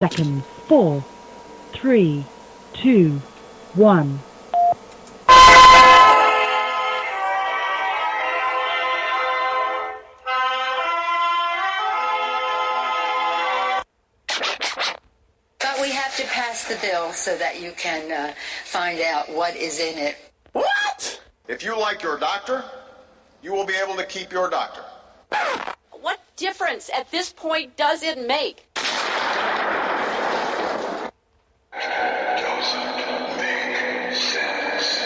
seconds. 4, 3, 2, 1. But we have to pass the bill so that you can find out what is in it. What? If you like your doctor, you will be able to keep your doctor. What difference at this point does it make? Doesn't make sense.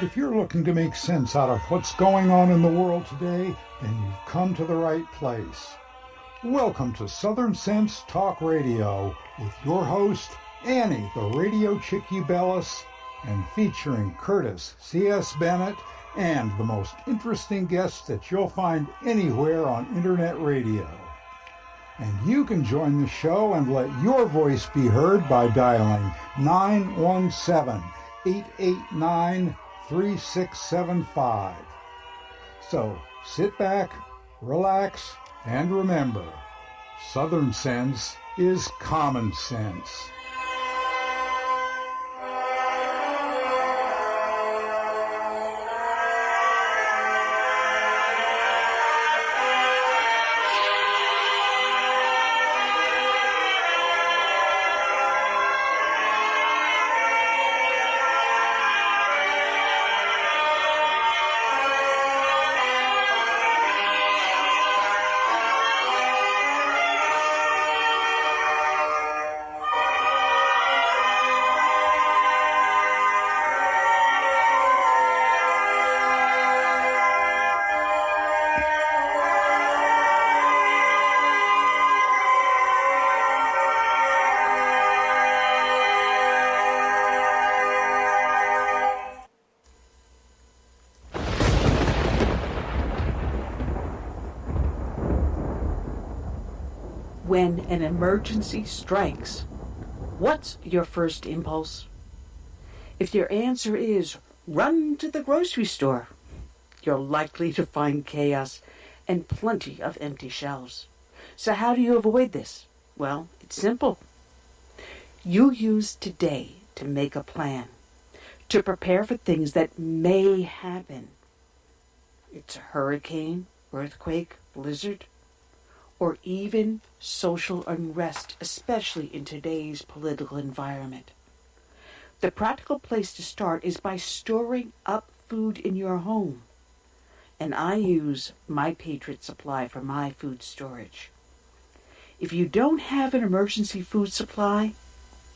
If you're looking to make sense out of what's going on in the world today, then you've come to the right place. Welcome to Southern Sense Talk Radio with your host, Annie, the Radio Chick-A-Dee, and featuring Curtis C.S. Bennett and the most interesting guests that you'll find anywhere on Internet radio. And you can join the show and let your voice be heard by dialing 917-889-3675. So sit back, relax, and remember, Southern Sense is common sense. When an emergency strikes, what's your first impulse? If your answer is run to the grocery store, you're likely to find chaos and plenty of empty shelves. So how do you avoid this? Well, it's simple. You use today to make a plan, to prepare for things that may happen. It's a hurricane, earthquake, blizzard, or even social unrest, especially in today's political environment. The practical place to start is by storing up food in your home. And I use My Patriot Supply for my food storage. If you don't have an emergency food supply,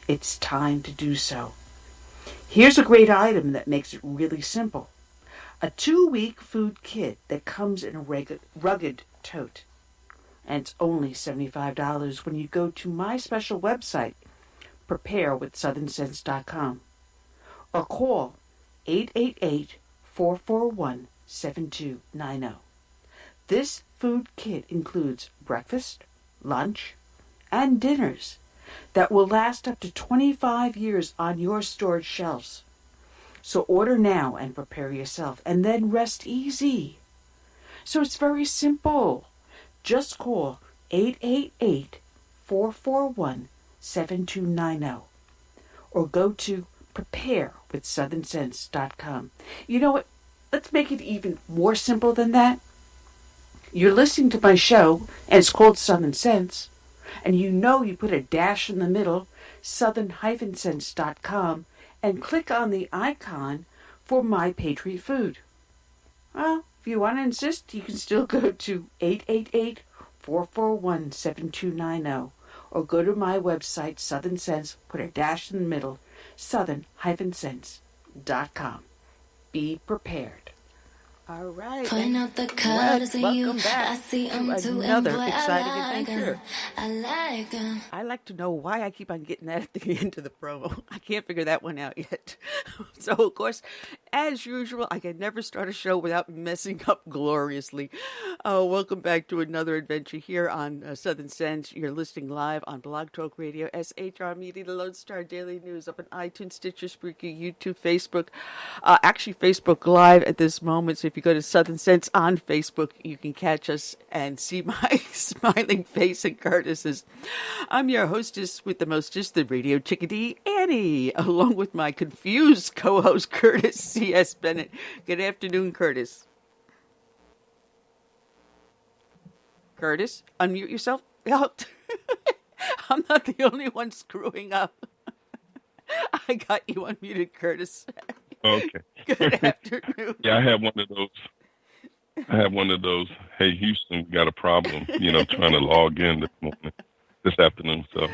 it's time to do so. Here's a great item that makes it really simple. A 2-week food kit that comes in a rugged tote. And it's only $75 when you go to my special website, preparewithsouthernsense.com, or call 888-441-7290. This food kit includes breakfast, lunch, and dinners that will last up to 25 years on your storage shelves. So order now and prepare yourself, and then rest easy. So it's very simple. Just call 888-441-7290 or go to preparewithsouthernsense.com. You know what? Let's make it even more simple than that. You're listening to my show, and it's called Southern Sense, and you know you put a dash in the middle, southern-sense.com, and click on the icon for My Patriot Food. Well, if you want to insist, you can still go to 888-441-7290 or go to my website, Southern Sense, put a dash in the middle, southern-sense.com. Be prepared. All right. Point out the colors in you. Welcome back I see to them too. another and exciting I like adventure. 'em. I like them. I like to know why I keep on getting that at the end of the promo. I can't figure that one out yet. So, of course, As usual, I can never start a show without messing up gloriously. Welcome back to another adventure here on Southern Sense. You're listening live on Blog Talk Radio, SHR Media, the Lone Star Daily News, up on iTunes, Stitcher, Spreaker, YouTube, Facebook. Actually, Facebook Live at this moment. So if you go to Southern Sense on Facebook, you can catch us and see my smiling face and Curtis's. I'm your hostess with the mostest, the Radio Chick-A-Dee, Annie, along with my confused co-host, Curtis C.S. Bennett. Good afternoon, Curtis. Curtis, unmute yourself. I'm not the only one screwing up. I got you unmuted, Curtis. Okay. Good afternoon. Yeah, I have one of those. Hey, Houston, we got a problem. Trying to log in this afternoon. So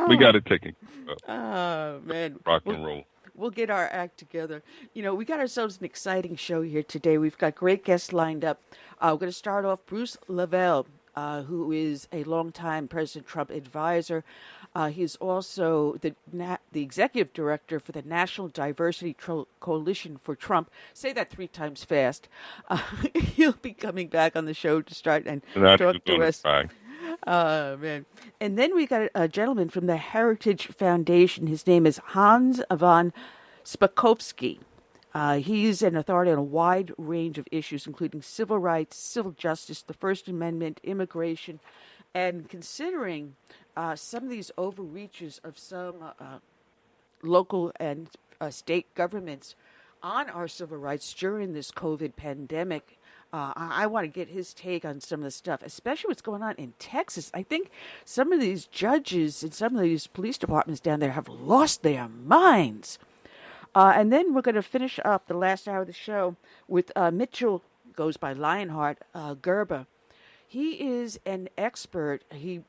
we got it taken care of. Oh man, rock and roll. We'll get our act together. We got ourselves an exciting show here today. We've got great guests lined up. We're going to start off Bruce Lavelle, who is a longtime President Trump advisor. He's also the executive director for the National Diversity Coalition for Trump. Say that 3 times fast. He'll be coming back on the show to start and talk to us. Oh, man. And then we got a gentleman from the Heritage Foundation. His name is Hans von Spakovsky. He's an authority on a wide range of issues, including civil rights, civil justice, the First Amendment, immigration, and considering some of these overreaches of some local and state governments on our civil rights during this COVID pandemic. I want to get his take on some of the stuff, especially what's going on in Texas. I think some of these judges and some of these police departments down there have lost their minds. And then we're going to finish up the last hour of the show with Mitchell, goes by Lionheart, Gerber. He is an expert. He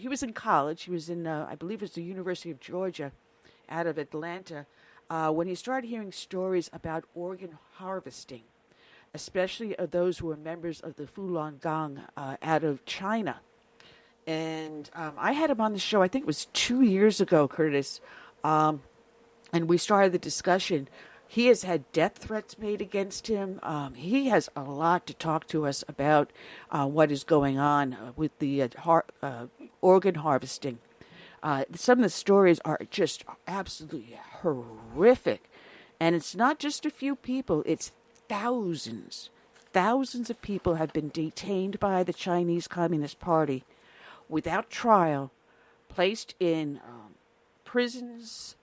was in college. He was in, I believe it's the University of Georgia out of Atlanta, when he started hearing stories about organ harvesting, especially of those who were members of the Falun Gong out of China. And I had him on the show, I think it was 2 years ago, Curtis, and we started the discussion. He has had death threats made against him. He has a lot to talk to us about what is going on with the organ harvesting. Some of the stories are just absolutely horrific. And it's not just a few people, it's thousands. Thousands of people have been detained by the Chinese Communist Party without trial, placed in prisons,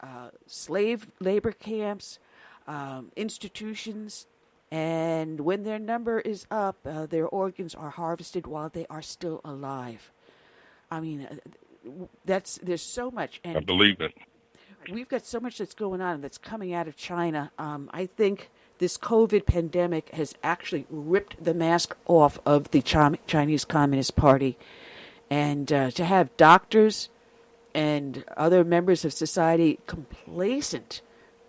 slave labor camps, institutions, and when their number is up, their organs are harvested while they are still alive. I mean, there's so much. And I believe it. We've got so much that's going on that's coming out of China. I think this COVID pandemic has actually ripped the mask off of the Chinese Communist Party. And to have doctors and other members of society complacent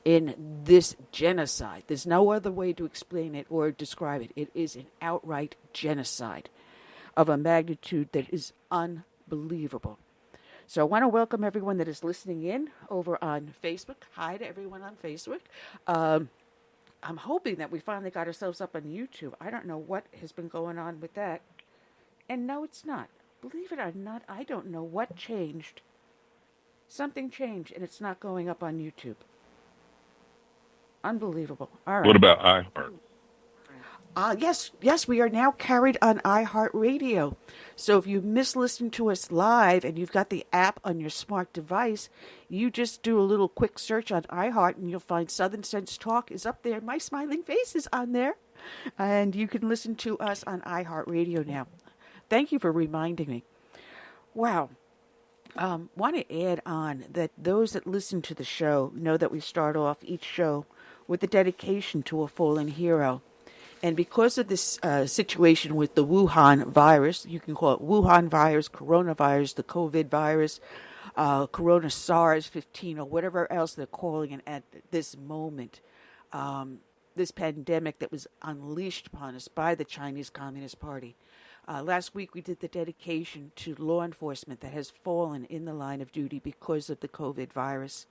in this genocide, there's no other way to explain it or describe it. It is an outright genocide of a magnitude that is unbelievable. So I want to welcome everyone that is listening in over on Facebook. Hi to everyone on Facebook. I'm hoping that we finally got ourselves up on YouTube. I don't know what has been going on with that. And no, it's not. Believe it or not, I don't know what changed. Something changed, and it's not going up on YouTube. Unbelievable. All right. What about iHeart? Yes, we are now carried on iHeartRadio. So if you miss listening to us live and you've got the app on your smart device, you just do a little quick search on iHeart and you'll find Southern Sense Talk is up there. My smiling face is on there. And you can listen to us on iHeartRadio now. Thank you for reminding me. Wow. Want to add on that those that listen to the show know that we start off each show with a dedication to a fallen hero. And because of this situation with the Wuhan virus, you can call it Wuhan virus, coronavirus, the COVID virus, Corona SARS-15, or whatever else they're calling it at this moment, this pandemic that was unleashed upon us by the Chinese Communist Party. Last week we did the dedication to law enforcement that has fallen in the line of duty because of the COVID virus.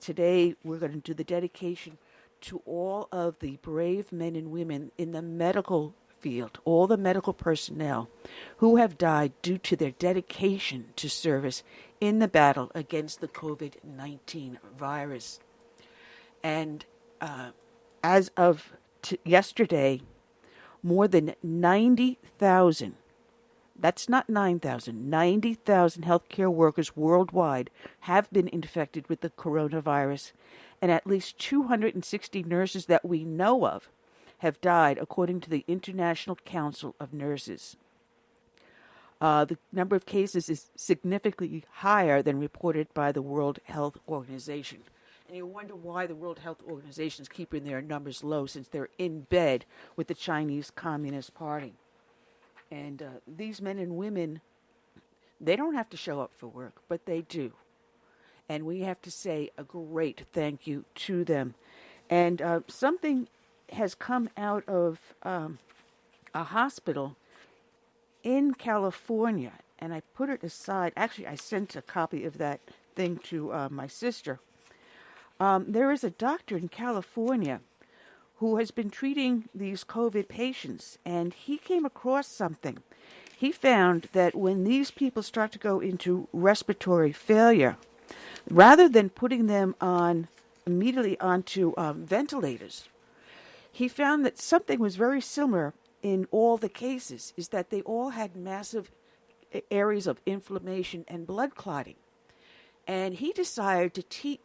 Today we're going to do the dedication to all of the brave men and women in the medical field, all the medical personnel who have died due to their dedication to service in the battle against the COVID-19 virus. And as of yesterday, more than 90,000, that's not 9,000, 90,000 healthcare workers worldwide have been infected with the coronavirus, and at least 260 nurses that we know of have died, according to the International Council of Nurses. The number of cases is significantly higher than reported by the World Health Organization. And you wonder why the World Health Organization is keeping their numbers low, since they're in bed with the Chinese Communist Party. And these men and women, they don't have to show up for work, but they do. And we have to say a great thank you to them. And something has come out of a hospital in California, and I put it aside. Actually, I sent a copy of that thing to my sister. There is a doctor in California who has been treating these COVID patients, and he came across something. He found that when these people start to go into respiratory failure, rather than putting them immediately onto ventilators, he found that something was very similar in all the cases, is that they all had massive areas of inflammation and blood clotting. And he decided to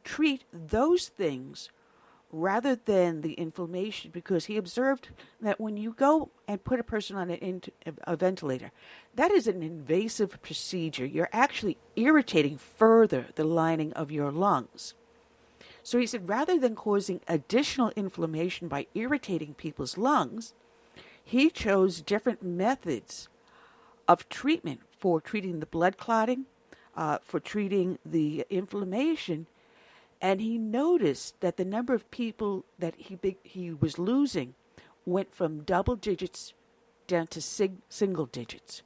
treat those things rather than the inflammation, because he observed that when you go and put a person on a ventilator, that is an invasive procedure. You're actually irritating further the lining of your lungs. So he said, rather than causing additional inflammation by irritating people's lungs, he chose different methods of treatment for treating the blood clotting, for treating the inflammation. And he noticed that the number of people that he was losing went from double digits down to single digits.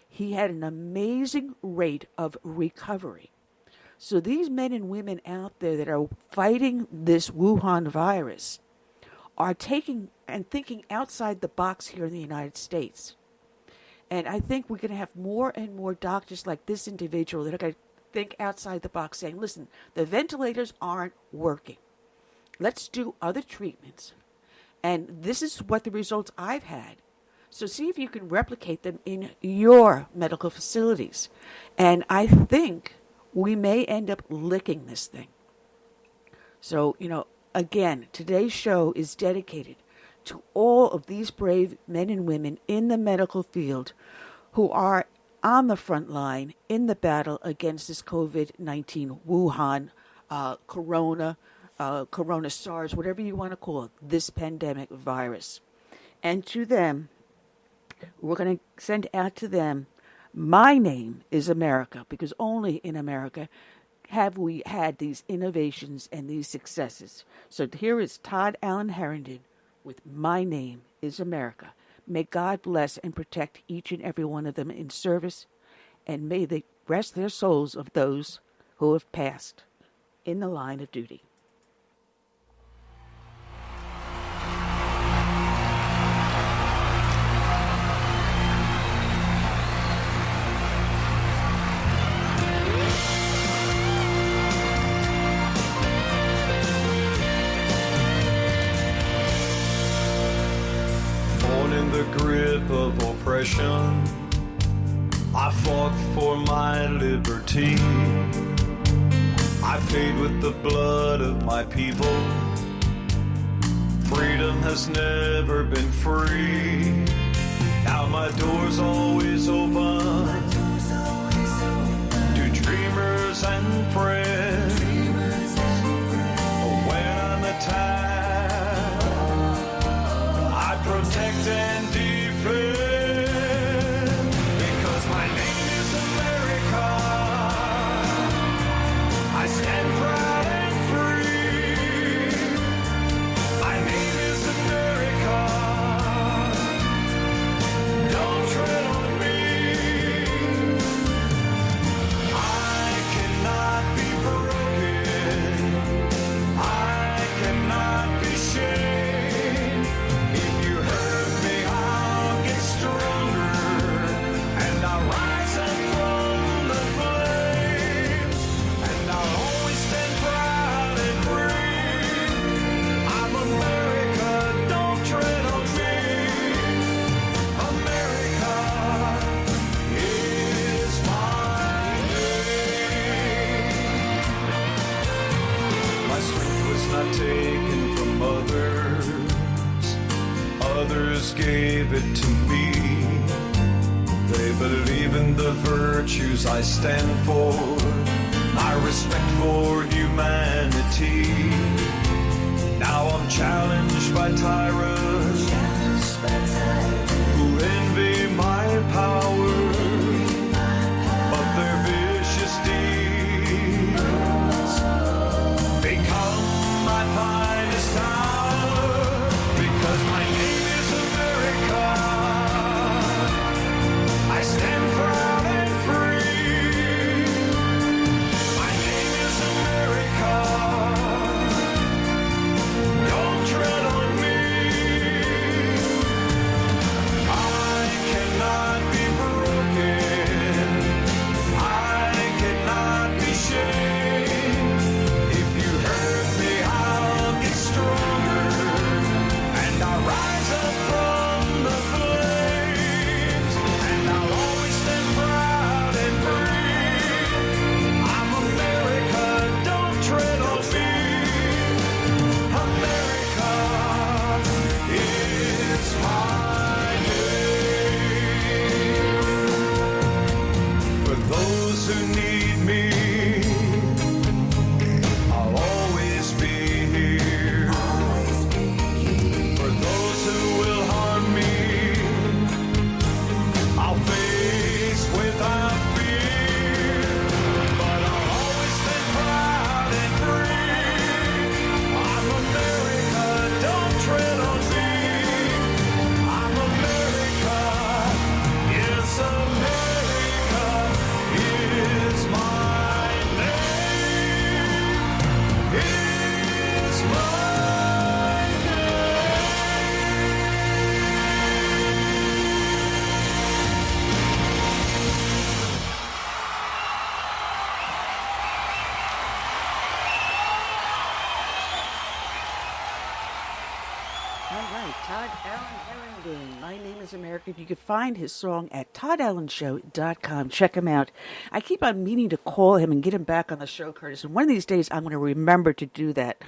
He had an amazing rate of recovery. So these men and women out there that are fighting this Wuhan virus are taking and thinking outside the box here in the United States. And I think we're going to have more and more doctors like this individual that are going to think outside the box, saying, listen, the ventilators aren't working. Let's do other treatments. And this is what the results I've had. So see if you can replicate them in your medical facilities. And I think we may end up licking this thing. So, again, today's show is dedicated to all of these brave men and women in the medical field who are on the front line in the battle against this COVID-19 Wuhan, Corona SARS, whatever you want to call it, this pandemic virus. And to them, we're going to send out to them, my name is America, because only in America have we had these innovations and these successes. So here is Todd Allen Herndon with My Name is America. May God bless and protect each and every one of them in service, and may they rest their souls of those who have passed in the line of duty. Grip of oppression, I fought for my liberty. I paid with the blood of my people. Freedom has never been free. Now my door's always open to dreamers and friends. When I'm attacked, I protect and defend, because my name is America. I stand proud and free. My name is America. Don't tread on me. I cannot be broken. not taken from others. Others gave it to me. They believe in the virtues I stand for. My respect for humanity. Now I'm challenged by tyrants who envy my power, but their vicious deeds become my finest hour. Because my name is America, I stand proud and free. My name is America, don't tread on me. I cannot be broken, I cannot be shamed. If you hurt me, I'll get stronger, and I'll rise up from the flames, and I'll always stand proud and free. I'm America, don't tread on me. America is my name. For those who need me, I'll always be here. For those who will harm me, I'll face without fear. But I'll always stand proud and free. I'm America, don't tread on me. I'm America, yes, America is my name. It's my All right, Todd Allen Herrington. My name is America. You can find his song at toddallenshow.com. Check him out. I keep on meaning to call him and get him back on the show, Curtis. And one of these days, I'm going to remember to do that.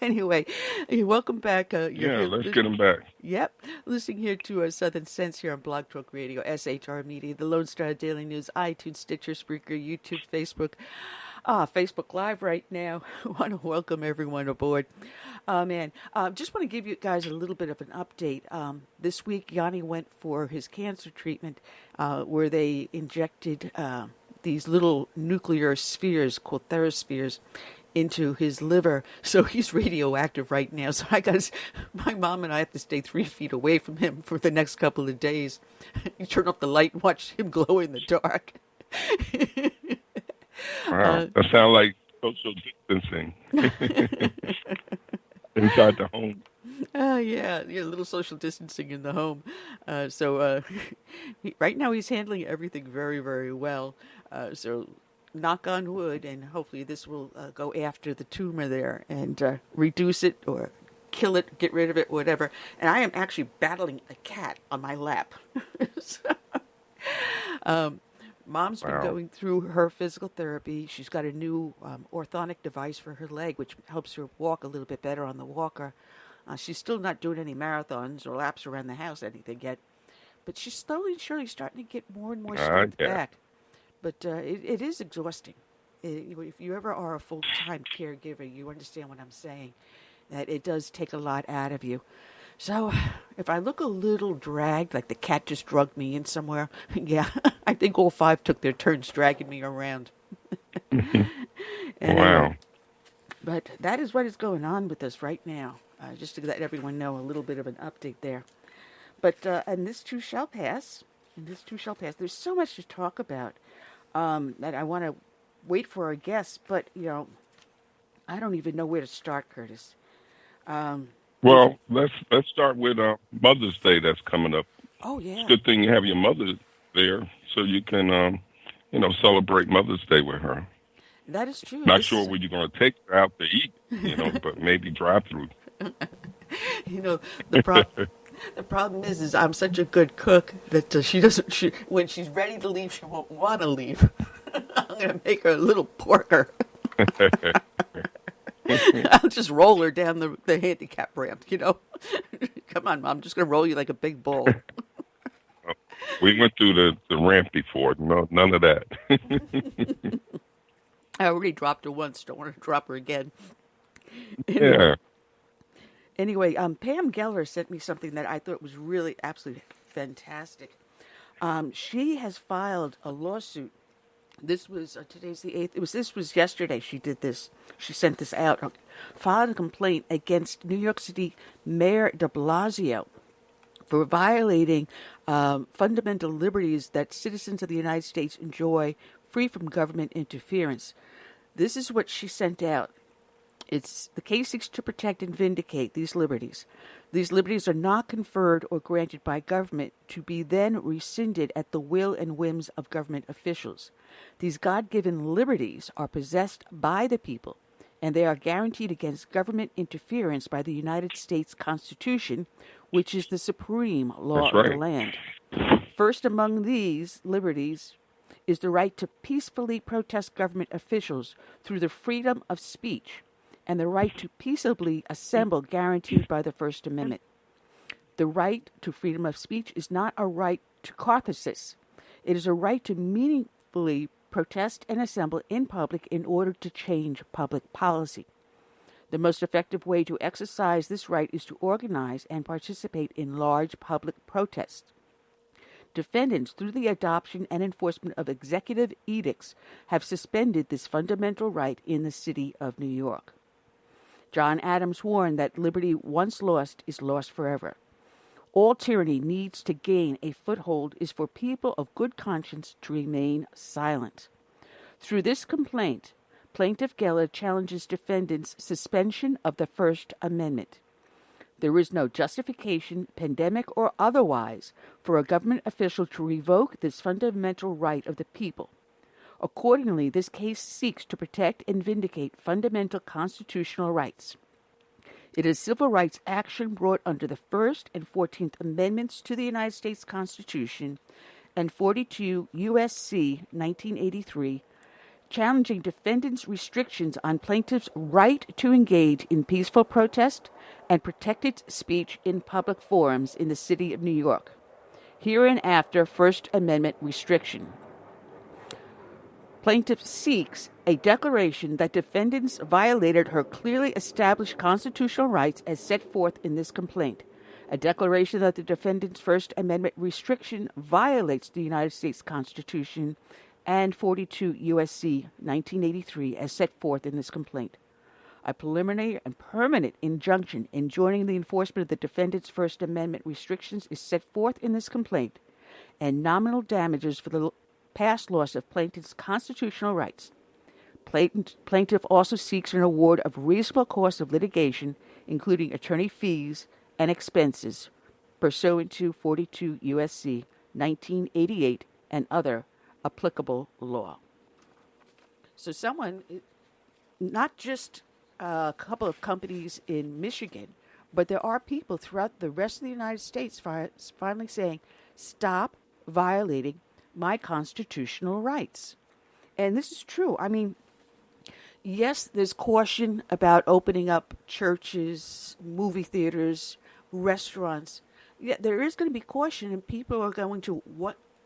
Anyway, welcome back. Yeah, let's get him back. Yep. Listening here to Southern Sense here on Blog Talk Radio, SHR Media, the Lone Star Daily News, iTunes, Stitcher, Spreaker, YouTube, Facebook. Facebook Live right now. I want to welcome everyone aboard. Just want to give you guys a little bit of an update. This week, Yanni went for his cancer treatment where they injected these little nuclear spheres called theraspheres into his liver. So he's radioactive right now. So my mom and I have to stay 3 feet away from him for the next couple of days. You turn off the light and watch him glow in the dark. Wow, that sounds like social distancing inside the home. Yeah, a little social distancing in the home. Right now he's handling everything very, very well. So knock on wood, and hopefully this will go after the tumor there and reduce it or kill it, get rid of it, whatever. And I am actually battling a cat on my lap. Mom's been going through her physical therapy. She's got a new orthotic device for her leg, which helps her walk a little bit better on the walker. She's still not doing any marathons or laps around the house, anything yet. But she's slowly and surely starting to get more and more strength back. But it is exhausting. If you ever are a full-time caregiver, you understand what I'm saying, that it does take a lot out of you. So if I look a little dragged, like the cat just drugged me in somewhere, yeah, I think all 5 took their turns dragging me around. Wow. But that is what is going on with us right now, just to let everyone know a little bit of an update there. But, and this too shall pass, There's so much to talk about that I want to wait for our guests, but, I don't even know where to start, Curtis. Well, let's start with Mother's Day that's coming up. Oh, yeah. It's a good thing you have your mother there so you can, celebrate Mother's Day with her. That is true. Not sure where you're going to take her out to eat, but maybe drive through. The problem is I'm such a good cook that when she's ready to leave, she won't want to leave. I'm going to make her a little porker. I'll just roll her down the handicap ramp, you know. Come on, Mom, I'm just going to roll you like a big bull. We went through the ramp before. No, none of that. I already dropped her once. Don't want to drop her again. Yeah. Anyway, Pam Geller sent me something that I thought was really absolutely fantastic. She has filed a lawsuit. This was today's the 8th. This was yesterday. She did this. She sent this out. Filed a complaint against New York City Mayor De Blasio for violating fundamental liberties that citizens of the United States enjoy, free from government interference. This is what she sent out. The case seeks to protect and vindicate these liberties. These liberties are not conferred or granted by government to be then rescinded at the will and whims of government officials. These God-given liberties are possessed by the people, and they are guaranteed against government interference by the United States Constitution, which is the supreme law of the land. First among these liberties is the right to peacefully protest government officials through the freedom of speech, and the right to peaceably assemble guaranteed by the First Amendment. The right to freedom of speech is not a right to catharsis. It is a right to meaningfully protest and assemble in public in order to change public policy. The most effective way to exercise this right is to organize and participate in large public protests. Defendants, through the adoption and enforcement of executive edicts, have suspended this fundamental right in the city of New York. John Adams warned that liberty once lost is lost forever. All tyranny needs to gain a foothold is for people of good conscience to remain silent. Through this complaint, Plaintiff Geller challenges defendants' suspension of the First Amendment. There is no justification, pandemic or otherwise, for a government official to revoke this fundamental right of the people. Accordingly, this case seeks to protect and vindicate fundamental constitutional rights. It is civil rights action brought under the First and 14th Amendments to the United States Constitution and 42 U.S.C. 1983, challenging defendants' restrictions on plaintiffs' right to engage in peaceful protest and protected speech in public forums in the city of New York. Hereinafter, First Amendment restriction. Plaintiff seeks a declaration that defendants violated her clearly established constitutional rights as set forth in this complaint. A declaration that the defendant's First Amendment restriction violates the United States Constitution and 42 U.S.C. 1983 as set forth in this complaint. A preliminary and permanent injunction enjoining the enforcement of the defendant's First Amendment restrictions is set forth in this complaint, and nominal damages for the past loss of plaintiff's constitutional rights. Plaintiff also seeks an award of reasonable cost of litigation, including attorney fees and expenses, pursuant to 42 U.S.C. 1988 and other applicable law. So someone, not just a couple of companies in Michigan, but there are people throughout the rest of the United States finally saying, stop violating my constitutional rights. And this is true. I mean, yes, there's caution about opening up churches, movie theaters, restaurants. Yeah, there is going to be caution, and people are going to,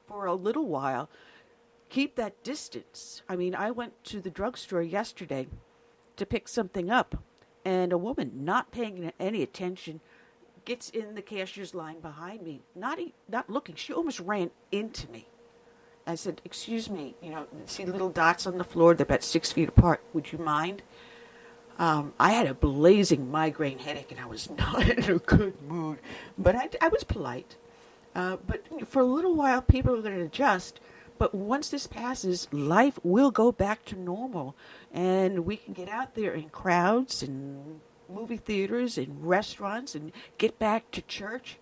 for a little while, keep that distance. I mean, I went to the drugstore yesterday to pick something up, and a woman, not paying any attention, gets in the cashier's line behind me, not looking. She almost ran into me. I said, excuse me, see little dots on the floor? They're about 6 feet apart. Would you mind? I had a blazing migraine headache, and I was not in a good mood. But I was polite. But for a little while, people are going to adjust. But once this passes, life will go back to normal. And we can get out there in crowds and movie theaters and restaurants and get back to church.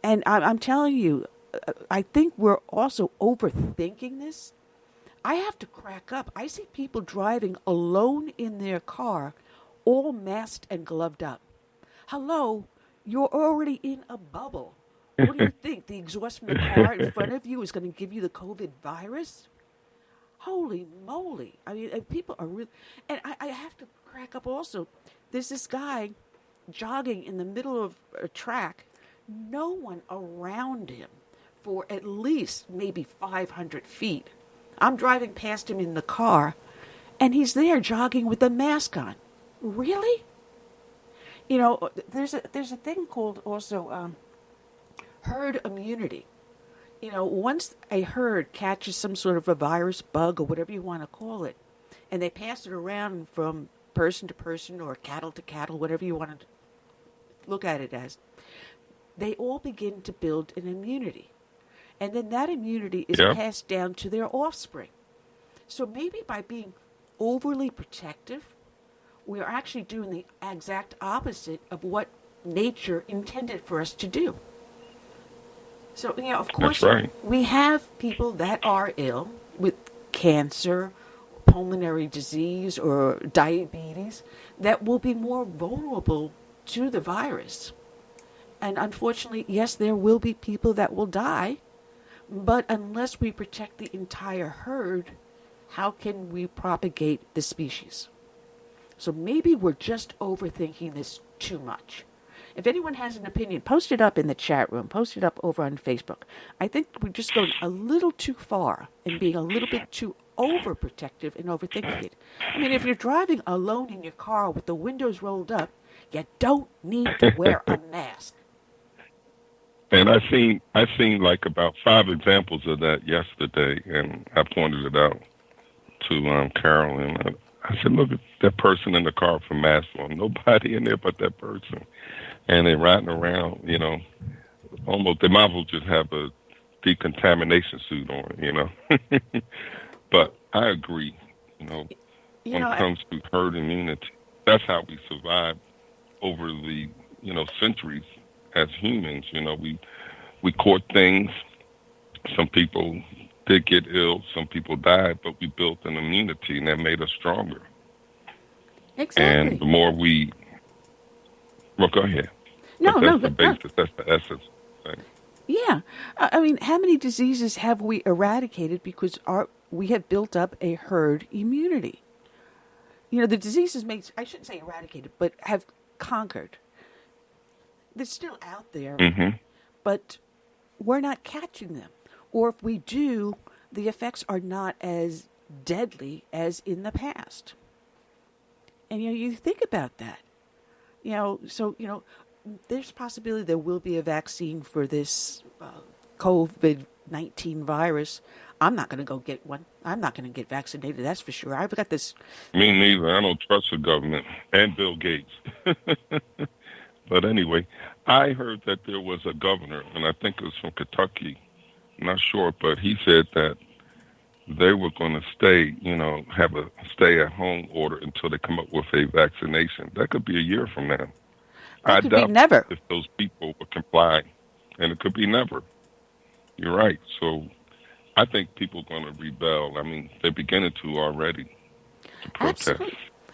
And I'm telling you, I think we're also overthinking this. I have to crack up. I see people driving alone in their car, all masked and gloved up. Hello, you're already in a bubble. What do you think? The exhaust from the car in front of you is going to give you the COVID virus? Holy moly. I mean, people are really... And I have to crack up also. There's this guy jogging in the middle of a track, no one around him for at least maybe 500 feet. I'm driving past him in the car, and he's there jogging with a mask on. Really? You know, there's a thing called also herd immunity. You know, once a herd catches some sort of a virus, bug, or whatever you want to call it, and they pass it around from person to person or cattle to cattle, whatever you want to look at it as, they all begin to build an immunity. And then that immunity is passed down to their offspring. So maybe by being overly protective, we are actually doing the exact opposite of what nature intended for us to do. So, you know, of course, we have people that are ill with cancer, pulmonary disease, or diabetes that will be more vulnerable to the virus. And unfortunately, yes, there will be people that will die, but unless we protect the entire herd, how can we propagate the species? So maybe we're just overthinking this too much. If anyone has an opinion, post it up in the chat room. Post it up over on Facebook. I think we're just going a little too far and being a little bit too overprotective and overthinking it. I mean, if you're driving alone in your car with the windows rolled up, you don't need to wear a mask. And I seen like about 5 examples of that yesterday, and I pointed it out to Carol, and I said, look at that person in the car with a mask on. Nobody in there but that person. And they're riding around, you know, almost, they might as well just have a decontamination suit on, you know. But I agree, when it comes to herd immunity, that's how we survive over the, centuries as humans. We caught things. Some people did get ill. Some people died, but we built an immunity, and that made us stronger. Exactly. And the more well, go ahead. That's the basis. That's the essence. Right? Yeah. I mean, how many diseases have we eradicated because we have built up a herd immunity? The diseases I shouldn't say eradicated, but have conquered. They're still out there, but we're not catching them. Or if we do, the effects are not as deadly as in the past. And, you think about that. There's a possibility there will be a vaccine for this COVID-19 virus. I'm not going to go get one. I'm not going to get vaccinated, that's for sure. I've got this... Me neither. I don't trust the government and Bill Gates. But anyway, I heard that there was a governor, and I think it was from Kentucky, I'm not sure, but he said that they were going to stay, have a stay-at-home order until they come up with a vaccination. That could be a year from now. I doubt never. If those people would comply, and it could be never. You're right. So I think people are going to rebel. I mean, they're beginning to already to protest.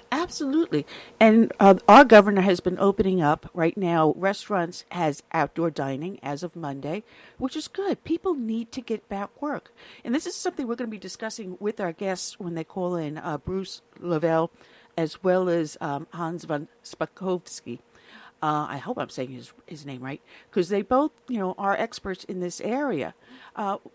Absolutely. And our governor has been opening up right now. Restaurants has outdoor dining as of Monday, which is good. People need to get back work. And this is something we're going to be discussing with our guests when they call in, Bruce Lavelle, as well as Hans von Spakovsky. I hope I'm saying his name right, because they both, are experts in this area.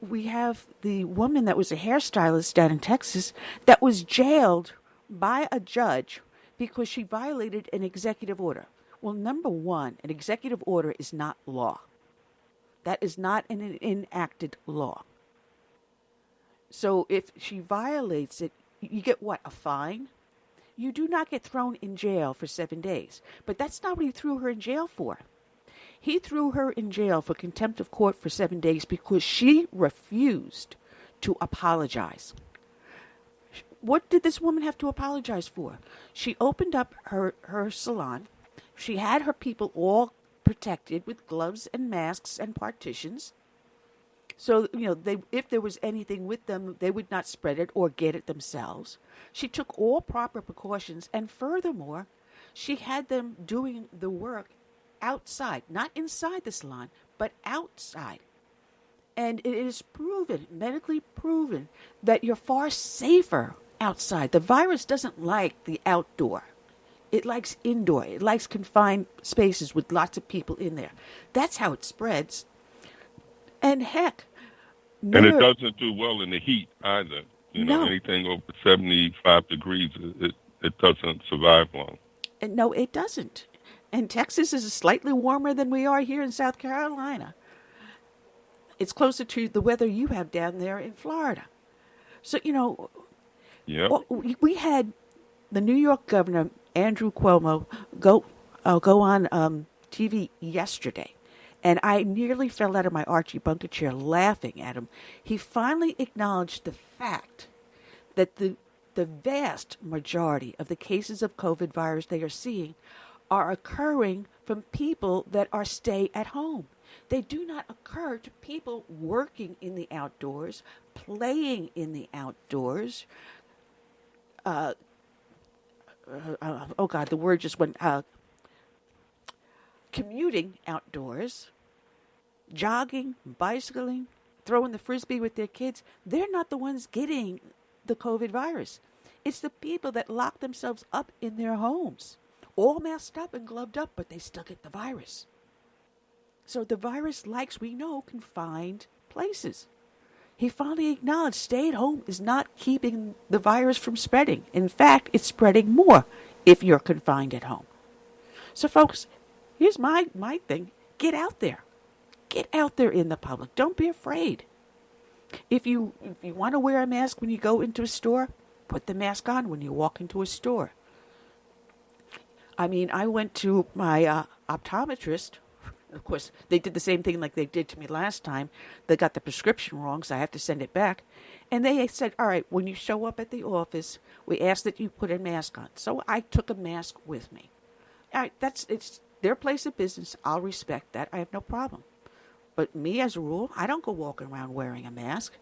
We have the woman that was a hairstylist down in Texas that was jailed by a judge because she violated an executive order. Well, number one, an executive order is not law. That is not an enacted law. So if she violates it, you get what? A fine? You do not get thrown in jail for 7 days. But that's not what he threw her in jail for. He threw her in jail for contempt of court for 7 days because she refused to apologize. What did this woman have to apologize for? She opened up her salon. She had her people all protected with gloves and masks and partitions. So, if there was anything with them, they would not spread it or get it themselves. She took all proper precautions. And furthermore, she had them doing the work outside, not inside the salon, but outside. And it is proven, medically proven, that you're far safer outside. The virus doesn't like the outdoor. It likes indoor. It likes confined spaces with lots of people in there. That's how it spreads. And heck, and it doesn't do well in the heat either. You know, anything over 75 degrees, it doesn't survive long. And no, it doesn't. And Texas is slightly warmer than we are here in South Carolina. It's closer to the weather you have down there in Florida. So, you know, we had the New York governor, Andrew Cuomo, go on TV yesterday. And I nearly fell out of my Archie Bunker chair laughing at him. He finally acknowledged the fact that the vast majority of the cases of COVID virus they are seeing are occurring from people that are stay at home. They do not occur to people working in the outdoors, playing in the outdoors. Oh God, the word just went. Commuting outdoors, jogging, bicycling, throwing the frisbee with their kids. They're not the ones getting the COVID virus. It's the people that lock themselves up in their homes, all masked up and gloved up, but they still get the virus. So the virus likes, we know, confined places. He finally acknowledged stay at home is not keeping the virus from spreading. In fact, it's spreading more if you're confined at home. So folks, here's my thing. Get out there. Get out there in the public. Don't be afraid. If you want to wear a mask when you go into a store, put the mask on when you walk into a store. I mean, I went to my optometrist. Of course, they did the same thing like they did to me last time. They got the prescription wrong, so I have to send it back. And they said, all right, when you show up at the office, we ask that you put a mask on. So I took a mask with me. All right, it's their place of business. I'll respect that. I have no problem. But me, as a rule, I don't go walking around wearing a mask.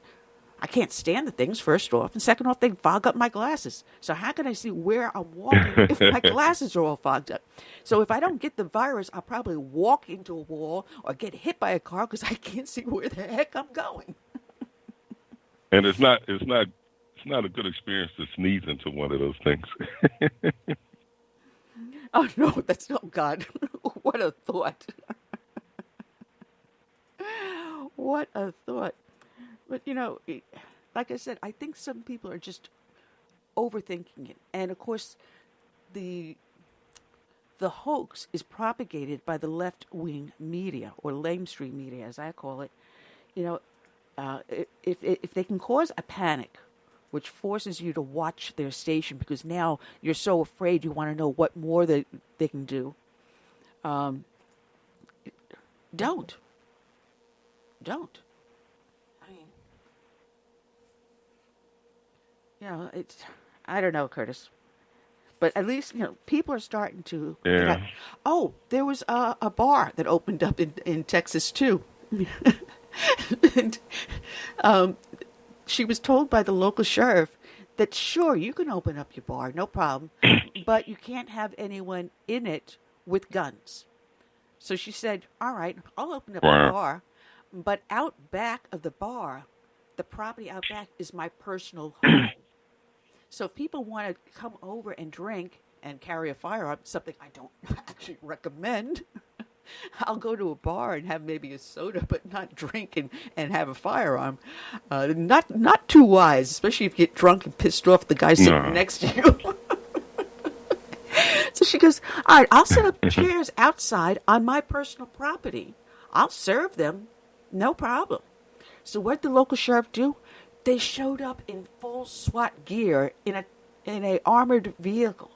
I can't stand the things, first off. And second off, they fog up my glasses. So how can I see where I'm walking if my glasses are all fogged up? So if I don't get the virus, I'll probably walk into a wall or get hit by a car because I can't see where the heck I'm going. And it's not a good experience to sneeze into one of those things. Oh, no, oh, God. What a thought. What a thought. But, you know, like I said, I think some people are just overthinking it. And, of course, the hoax is propagated by the left-wing media, or lamestream media, as I call it. You know, if they can cause a panic, which forces you to watch their station because now you're so afraid you want to know what more they can do, don't. You know, I don't know, Curtis. But at least, you know, people are starting to... Yeah. Oh, there was a bar that opened up in Texas, too. And she was told by the local sheriff that, sure, you can open up your bar, no problem, but you can't have anyone in it with guns. So she said, all right, I'll open up the bar, but out back of the bar, the property out back is my personal home. So if people want to come over and drink and carry a firearm, something I don't actually recommend, I'll go to a bar and have maybe a soda, but not drink and have a firearm. Not too wise, especially if you get drunk and pissed off the guy sitting next to you. So she goes, all right, I'll set up chairs outside on my personal property. I'll serve them, no problem. So what did the local sheriff do? They showed up in full SWAT gear in a armored vehicle.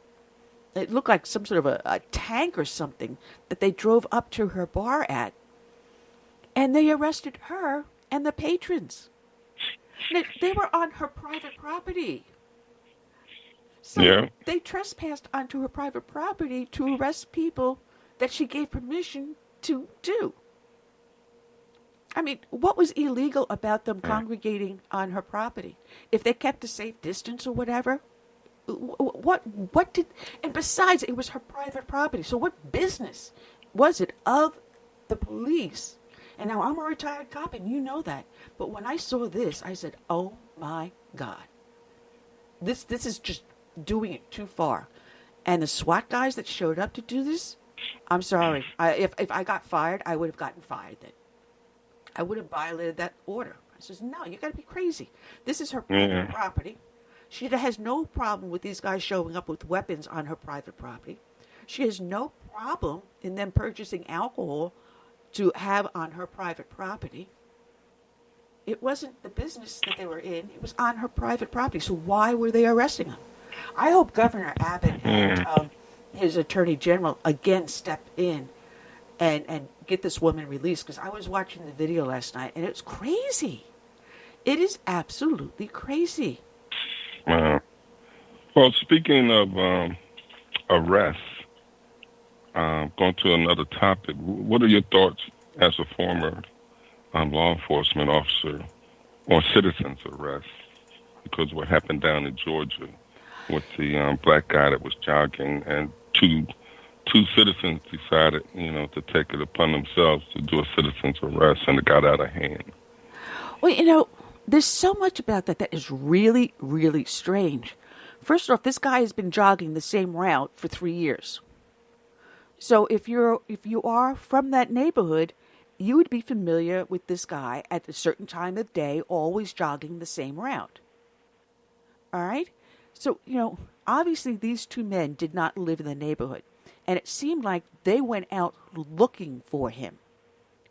It looked like some sort of a tank or something that they drove up to her bar at. And they arrested her and the patrons. They were on her private property. So they trespassed onto her private property to arrest people that she gave permission to do. I mean, what was illegal about them congregating on her property? If they kept a safe distance or whatever, what did... And besides, it was her private property. So what business was it of the police And now I'm a retired cop, and you know that. But when I saw this, I said, oh, my God. This is just doing it too far. And the SWAT guys that showed up to do this, I'm sorry. If I got fired, I would have gotten fired then. I would have violated that order. I says, no, you got to be crazy. This is her private property. She has no problem with these guys showing up with weapons on her private property. She has no problem in them purchasing alcohol to have on her private property. It wasn't the business that they were in. It was on her private property. So why were they arresting them? I hope Governor Abbott and his Attorney General again step in and get this woman released, because I was watching the video last night, and it's crazy. It is absolutely crazy. Well, speaking of arrests, going to another topic, what are your thoughts as a former law enforcement officer on citizens' arrests? Because what happened down in Georgia with the black guy that was jogging, and two citizens decided, to take it upon themselves to do a citizen's arrest, and it got out of hand. Well, there's so much about that is really, really strange. First off, this guy has been jogging the same route for 3 years. So if you are from that neighborhood, you would be familiar with this guy at a certain time of day, always jogging the same route. All right? So, obviously these two men did not live in the neighborhood. And it seemed like they went out looking for him,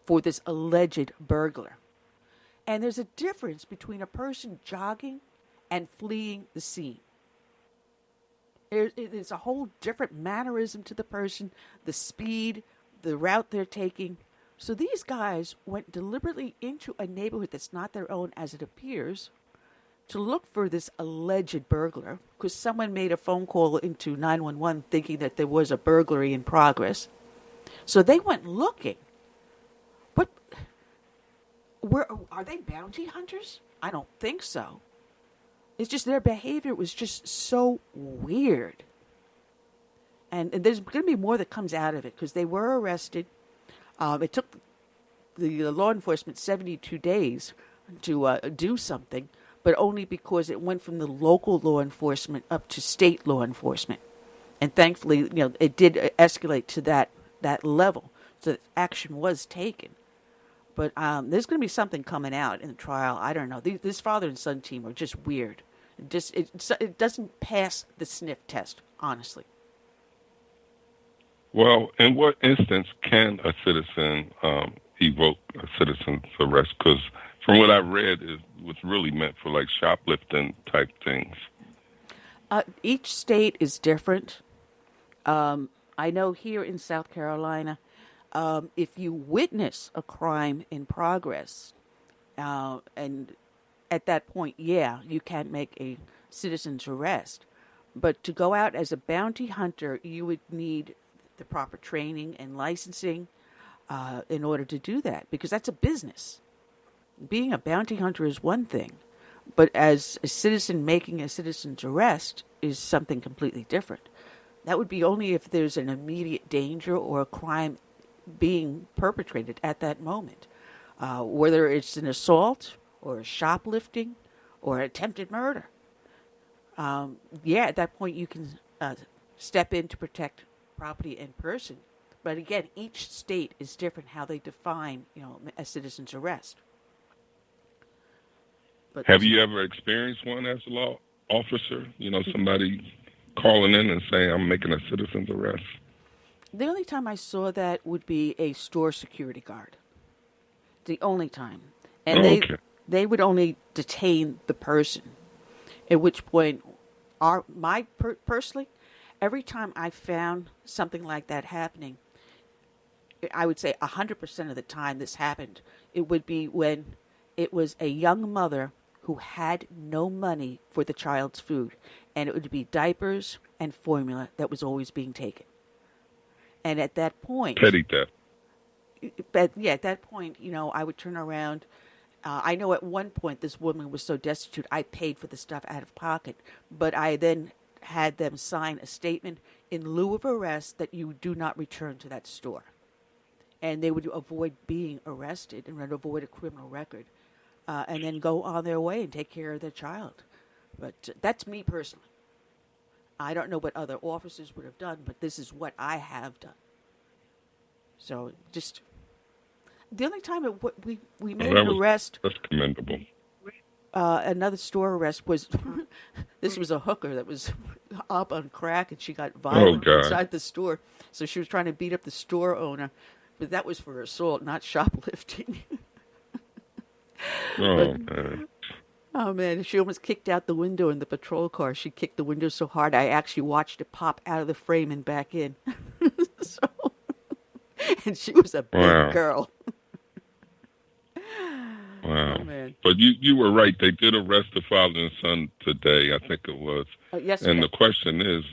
for this alleged burglar. And there's a difference between a person jogging and fleeing the scene. There's a whole different mannerism to the person, the speed, the route they're taking. So these guys went deliberately into a neighborhood that's not their own, as it appears, to look for this alleged burglar, because someone made a phone call into 911 thinking that there was a burglary in progress. So they went looking. But are they bounty hunters? I don't think so. It's just their behavior was just so weird. And there's going to be more that comes out of it, because they were arrested. It took the law enforcement 72 days to do something, but only because it went from the local law enforcement up to state law enforcement. And thankfully, it did escalate to that level, so that action was taken. But there's going to be something coming out in the trial. I don't know. This father and son team are just weird. It doesn't pass the sniff test, honestly. Well, in what instance can a citizen evoke a citizen's arrest? Because from what I read, it was really meant for like shoplifting type things. Each state is different. I know here in South Carolina, if you witness a crime in progress, and at that point, you can make a citizen's arrest. But to go out as a bounty hunter, you would need the proper training and licensing in order to do that, because that's a business. Being a bounty hunter is one thing, but as a citizen making a citizen's arrest is something completely different. That would be only if there's an immediate danger or a crime being perpetrated at that moment, whether it's an assault or a shoplifting or attempted murder. At that point you can step in to protect property and person. But again, each state is different how they define, a citizen's arrest. But have you ever experienced one as a law officer? Somebody calling in and saying, I'm making a citizen's arrest? The only time I saw that would be a store security guard. The only time. And they would only detain the person. At which point, personally, every time I found something like that happening, I would say 100% of the time this happened, it would be when it was a young mother who had no money for the child's food, and it would be diapers and formula that was always being taken. And at that point, petty theft. At that point, I would turn around. I know at one point this woman was so destitute, I paid for the stuff out of pocket, but I then had them sign a statement in lieu of arrest that you do not return to that store. and they would avoid being arrested and avoid a criminal record, and then go on their way and take care of their child. But that's me personally. I don't know what other officers would have done, but this is what I have done. So just the only time we made an arrest. That's commendable. Another store arrest was, this was a hooker that was up on crack, and she got violent inside the store. So she was trying to beat up the store owner, but that was for assault, not shoplifting. Man. Oh, man, she almost kicked out the window in the patrol car. She kicked the window so hard, I actually watched it pop out of the frame and back in. And she was a big girl. Wow. Oh, man. But you were right. They did arrest the father and son today, I think it was. Yes. And the question is,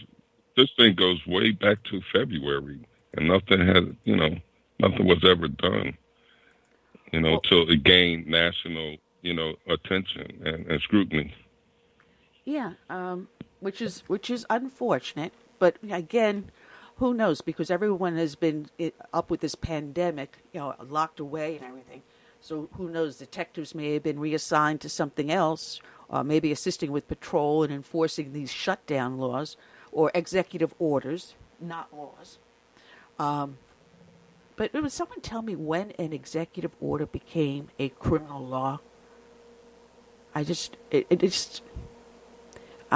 this thing goes way back to February, and nothing was ever done, till it gained national, attention and scrutiny. Yeah, which is unfortunate. But again, who knows? Because everyone has been up with this pandemic, locked away and everything. So who knows? Detectives may have been reassigned to something else, maybe assisting with patrol and enforcing these shutdown laws or executive orders, not laws. But would someone tell me when an executive order became a criminal law? I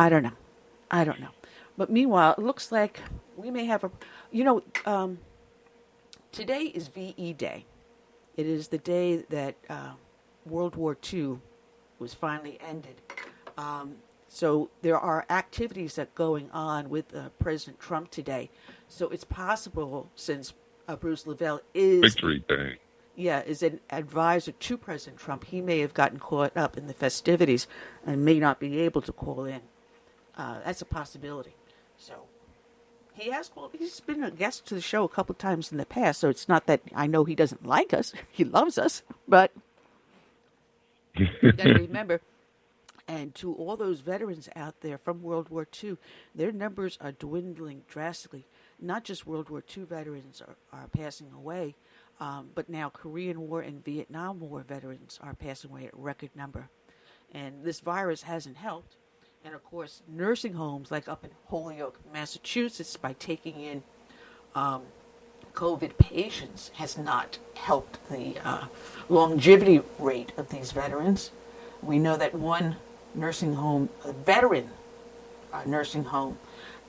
don't know. But meanwhile, it looks like we may have today is VE Day. It is the day that World War II was finally ended. So there are activities that are going on with President Trump today. So it's possible, since Bruce Lavelle is Victory Day. Yeah, is an advisor to President Trump, he may have gotten caught up in the festivities and may not be able to call in. That's a possibility. So he has called. He's been a guest to the show a couple times in the past, so it's not that I know he doesn't like us. He loves us, but you got to remember. And to all those veterans out there from World War II, their numbers are dwindling drastically. Not just World War II veterans are passing away, but now Korean War and Vietnam War veterans are passing away at a record number. And this virus hasn't helped. And, of course, nursing homes like up in Holyoke, Massachusetts, by taking in COVID patients has not helped the longevity rate of these veterans. We know that one nursing home, a veteran nursing home,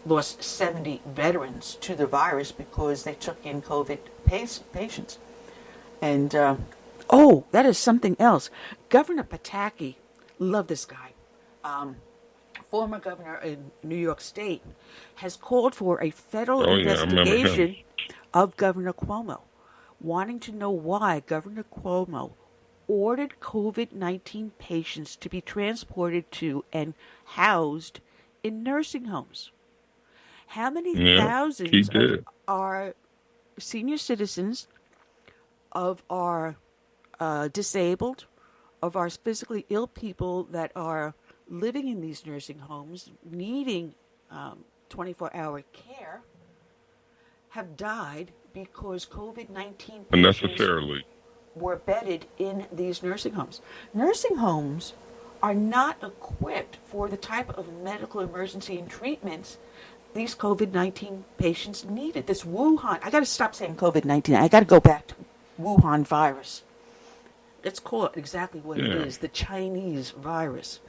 lost 70 veterans to the virus because they took in COVID patients. And, that is something else. Governor Pataki, love this guy, former governor in New York State, has called for a federal investigation of Governor Cuomo, wanting to know why Governor Cuomo ordered COVID-19 patients to be transported to and housed in nursing homes. How many thousands of our senior citizens, of our disabled, of our physically ill people that are living in these nursing homes, needing 24-hour care, have died because COVID-19 unnecessarily were bedded in these nursing homes. Nursing homes are not equipped for the type of medical emergency and treatments these COVID-19 patients needed. This Wuhan, I got to stop saying COVID-19. I got to go back to Wuhan virus. Let's call it exactly what it is, the Chinese virus.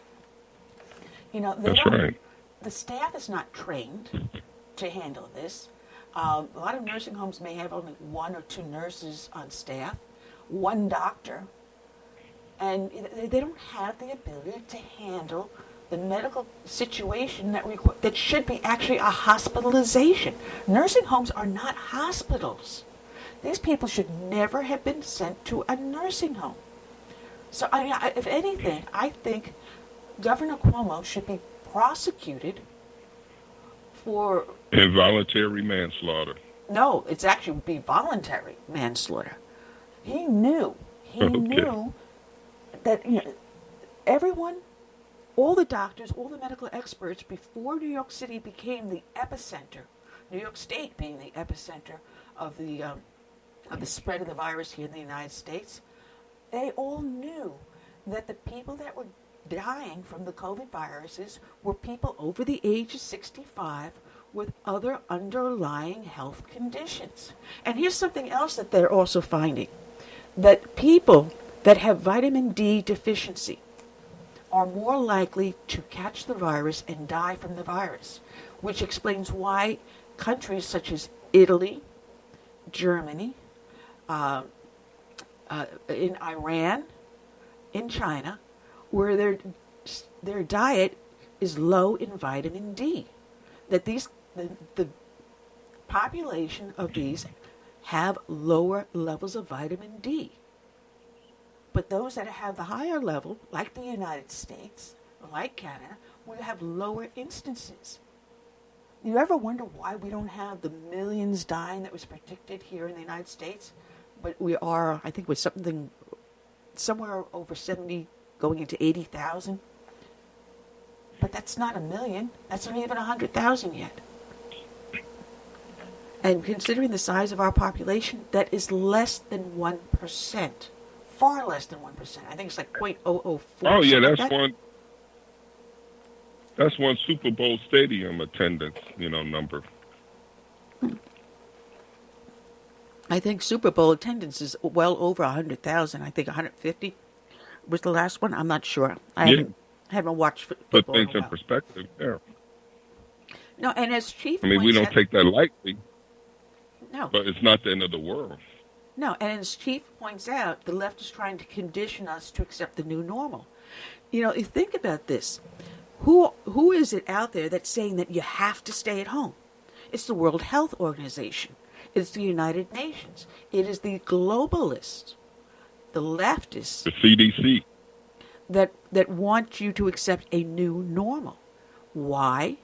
That's right. The staff is not trained to handle this. A lot of nursing homes may have only one or two nurses on staff, one doctor, and they don't have the ability to handle the medical situation that should be actually a hospitalization. Nursing homes are not hospitals. These people should never have been sent to a nursing home. So, if anything, I think Governor Cuomo should be prosecuted for involuntary manslaughter. No, it's actually would be voluntary manslaughter. He knew that everyone, all the doctors, all the medical experts, before New York City became the epicenter, New York State being the epicenter of the of the spread of the virus here in the United States, they all knew that the people that were dying from the COVID viruses were people over the age of 65 with other underlying health conditions. And here's something else that they're also finding, that people that have vitamin D deficiency are more likely to catch the virus and die from the virus, which explains why countries such as Italy, Germany, in Iran, in China, where their diet is low in vitamin D, that the population of these have lower levels of vitamin D. But those that have the higher level, like the United States, like Canada, will have lower instances. You ever wonder why we don't have the millions dying that was predicted here in the United States? But we are, I think, with somewhere over 70, going into 80,000. But that's not a million. That's not even 100,000 yet. And considering the size of our population, that is less than 1%. Far less than 1%. I think it's like 0.004. Oh, yeah, that's one Super Bowl stadium attendance, number. I think Super Bowl attendance is well over 100,000. I think 150 was the last one. I'm not sure. I haven't watched football. Put things in perspective there. No, and as Chief we don't take that lightly. No. But it's not the end of the world. No, and as Chief points out, the left is trying to condition us to accept the new normal. You think about this. Who is it out there that's saying that you have to stay at home? It's the World Health Organization. It's the United Nations. It is the globalists, the leftists, the CDC, that want you to accept a new normal. Why?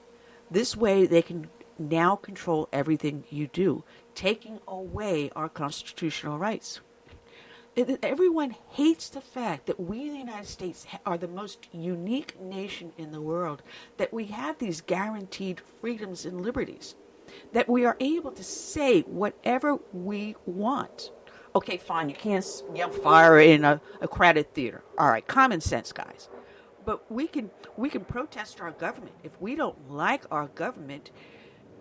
This way they can now control everything you do, taking away our constitutional rights. Everyone hates the fact that we in the United States are the most unique nation in the world, that we have these guaranteed freedoms and liberties, that we are able to say whatever we want. Okay, fine, you can't yell fire in a crowded theater. All right, common sense, guys. But we can protest our government. If we don't like our government,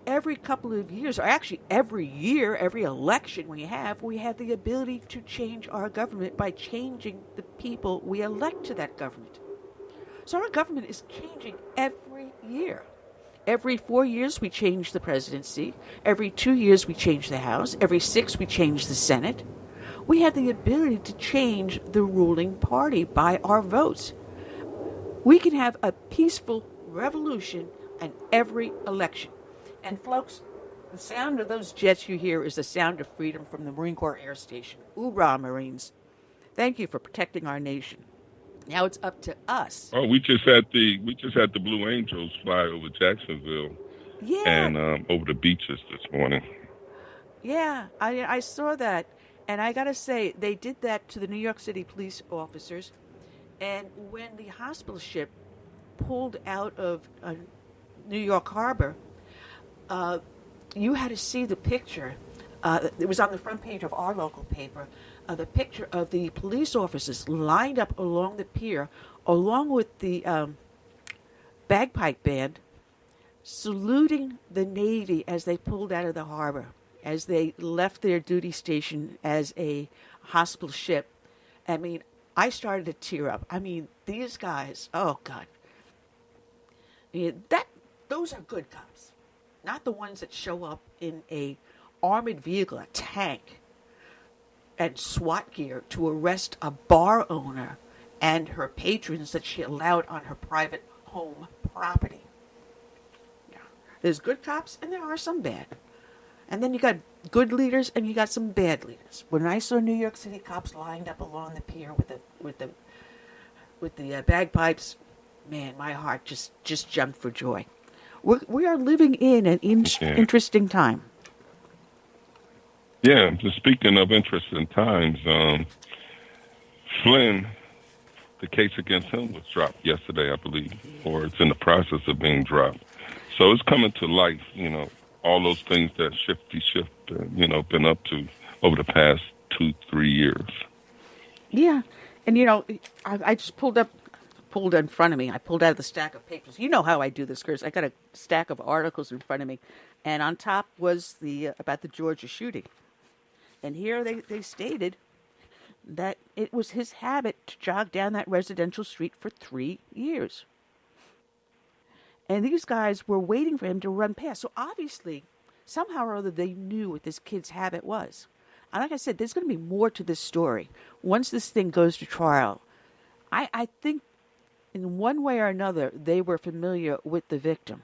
every couple of years, or actually every year, every election we have the ability to change our government by changing the people we elect to that government. So our government is changing every year. Every 4 years we change the presidency. Every 2 years we change the House. Every 6 we change the Senate. We have the ability to change the ruling party by our votes. We can have a peaceful revolution in every election. And folks, the sound of those jets you hear is the sound of freedom from the Marine Corps Air Station. Hoorah, Marines. Thank you for protecting our nation. Now it's up to us. Oh, we just had the Blue Angels fly over Jacksonville. Yeah. And over the beaches this morning. Yeah, I saw that. And I got to say, they did that to the New York City police officers. And when the hospital ship pulled out of New York Harbor, you had to see the picture. It was on the front page of our local paper, the picture of the police officers lined up along the pier, along with the bagpipe band, saluting the Navy as they pulled out of the harbor, as they left their duty station as a hospital ship. I mean, I started to tear up. I mean, these guys, oh, God. Those are good cops. Not the ones that show up in a armored vehicle, a tank, and SWAT gear to arrest a bar owner and her patrons that she allowed on her private home property. Yeah. There's good cops and there are some bad. And then you got good leaders and you got some bad leaders. When I saw New York City cops lined up along the pier with the bagpipes, man, my heart just jumped for joy. We are living in an interesting time. Yeah, just speaking of interesting times, Flynn, the case against him was dropped yesterday, I believe, or it's in the process of being dropped. So it's coming to life, all those things that Shifty Shift, been up to over the past 2-3 years. Yeah, and I just pulled in front of me. I pulled out of the stack of papers. You know how I do this, Chris. I got a stack of articles in front of me, and on top was about the Georgia shooting. And here they stated that it was his habit to jog down that residential street for 3 years. And these guys were waiting for him to run past. So obviously, somehow or other, they knew what this kid's habit was. And like I said, there's going to be more to this story. Once this thing goes to trial, I think in one way or another, they were familiar with the victim.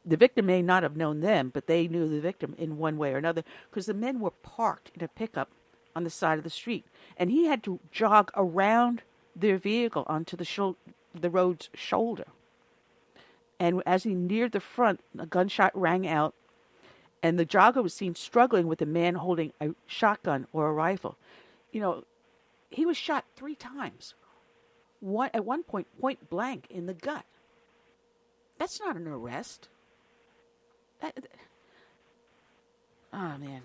The victim may not have known them, but they knew the victim in one way or another because the men were parked in a pickup on the side of the street. And he had to jog around their vehicle onto the road's shoulder. And as he neared the front, a gunshot rang out, and the jogger was seen struggling with a man holding a shotgun or a rifle. He was shot 3 times. At one point, point blank in the gut. That's not an arrest. Oh, man.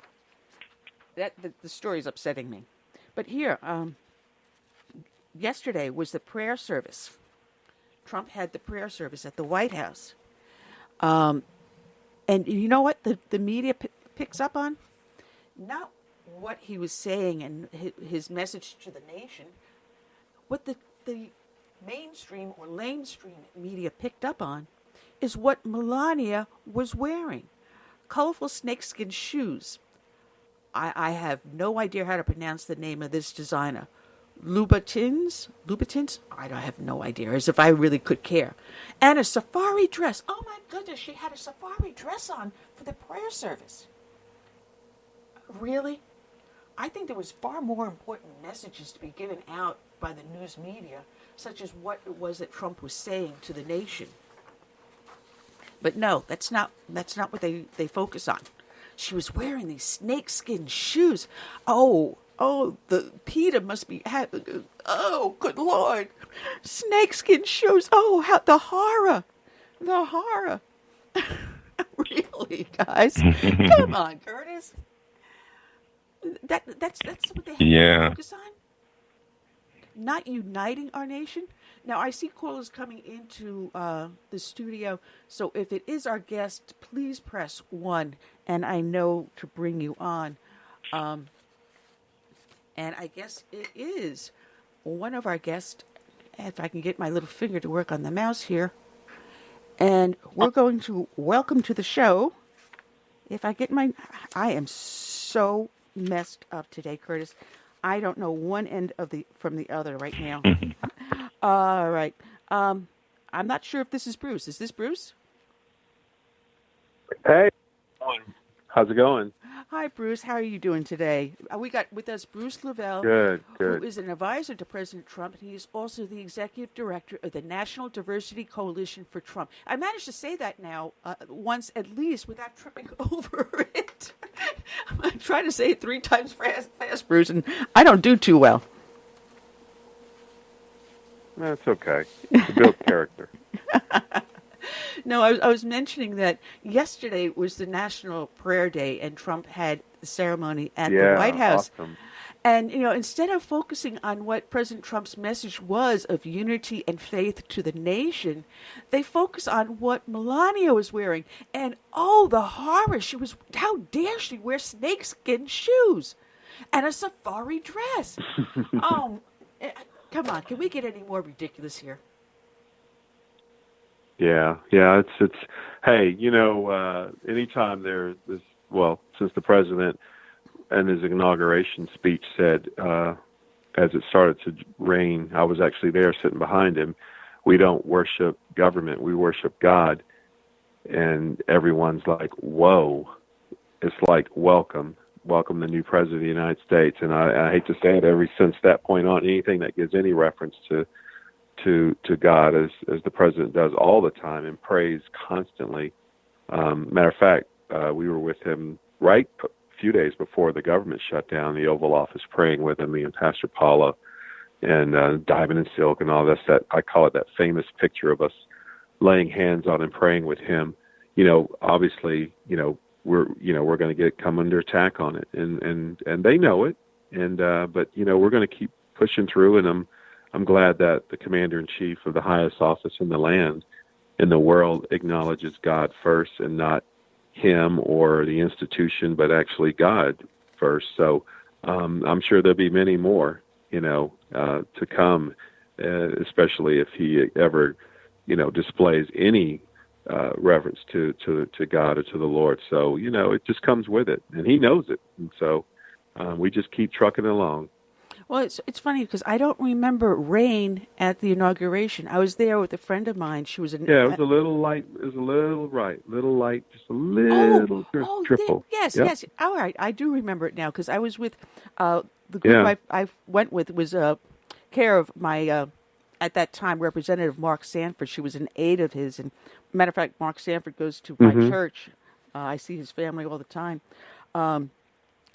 The story's upsetting me. But here, yesterday was the prayer service. Trump had the prayer service at the White House. And you know what the media picks up on? Not what he was saying and his message to the nation. What the mainstream or lamestream media picked up on is what Melania was wearing. Colorful snakeskin shoes. I have no idea how to pronounce the name of this designer. Louboutins? I have no idea, as if I really could care. And a safari dress. Oh my goodness, she had a safari dress on for the prayer service. Really? I think there was far more important messages to be given out by the news media, such as what it was that Trump was saying to the nation. But no, that's not what they focus on. She was wearing these snakeskin shoes. Oh, the PETA must be having, oh, good Lord. Snakeskin shoes. Oh, how the horror. Really, guys? Come on, Curtis. That's what they have to focus on? Not uniting our nation? Now, I see callers coming into the studio, so if it is our guest, please press 1, and I know to bring you on. And I guess it is one of our guests, if I can get my little finger to work on the mouse here. And we're going to welcome to the show. If I get I am so messed up today, Curtis. I don't know one end from the other right now. All right. I'm not sure if this is Bruce. Is this Bruce? Hey. How's it going? Hi, Bruce. How are you doing today? We got with us Bruce Lavelle, good. Who is an advisor to President Trump, and he is also the executive director of the National Diversity Coalition for Trump. I managed to say that now once at least without tripping over it. I'm trying to say it 3 times fast, Bruce, and I don't do too well. That's okay. To build character. No, I was mentioning that yesterday was the National Prayer Day, and Trump had the ceremony at the White House. Awesome. And, instead of focusing on what President Trump's message was of unity and faith to the nation, they focus on what Melania was wearing. And, oh, the horror. How dare she wear snakeskin shoes and a safari dress? Oh, come on. Can we get any more ridiculous here? Yeah. It's. Hey, anytime there's this. Well, since the president and his inauguration speech said, as it started to rain, I was actually there sitting behind him. We don't worship government; we worship God. And everyone's like, "Whoa!" It's like, welcome the new president of the United States. And I hate to say it, ever since that point on, anything that gives any reference to God, as the president does all the time and prays constantly. Matter of fact, we were with him right a few days before the government shut down, the Oval Office, praying with him, me and Pastor Paula, and Diamond and Silk and all this. That I call it that famous picture of us laying hands on and praying with him. Obviously, we're going to come under attack on it, and they know it, and but we're going to keep pushing through, and I'm glad that the commander-in-chief of the highest office in the land, in the world, acknowledges God first, and not him or the institution, but actually God first. So I'm sure there'll be many more, to come, especially if he ever, displays any reverence to God or to the Lord. So, it just comes with it, and he knows it. And so we just keep trucking along. Well, it's funny because I don't remember rain at the inauguration. I was there with a friend of mine. She was it was a little light. It was a little light, just a little trickle. Yes, yep. Yes. All right, I do remember it now because I was with the group I went with was care of my at that time Representative Mark Sanford. She was an aide of his, and matter of fact, Mark Sanford goes to my church. I see his family all the time.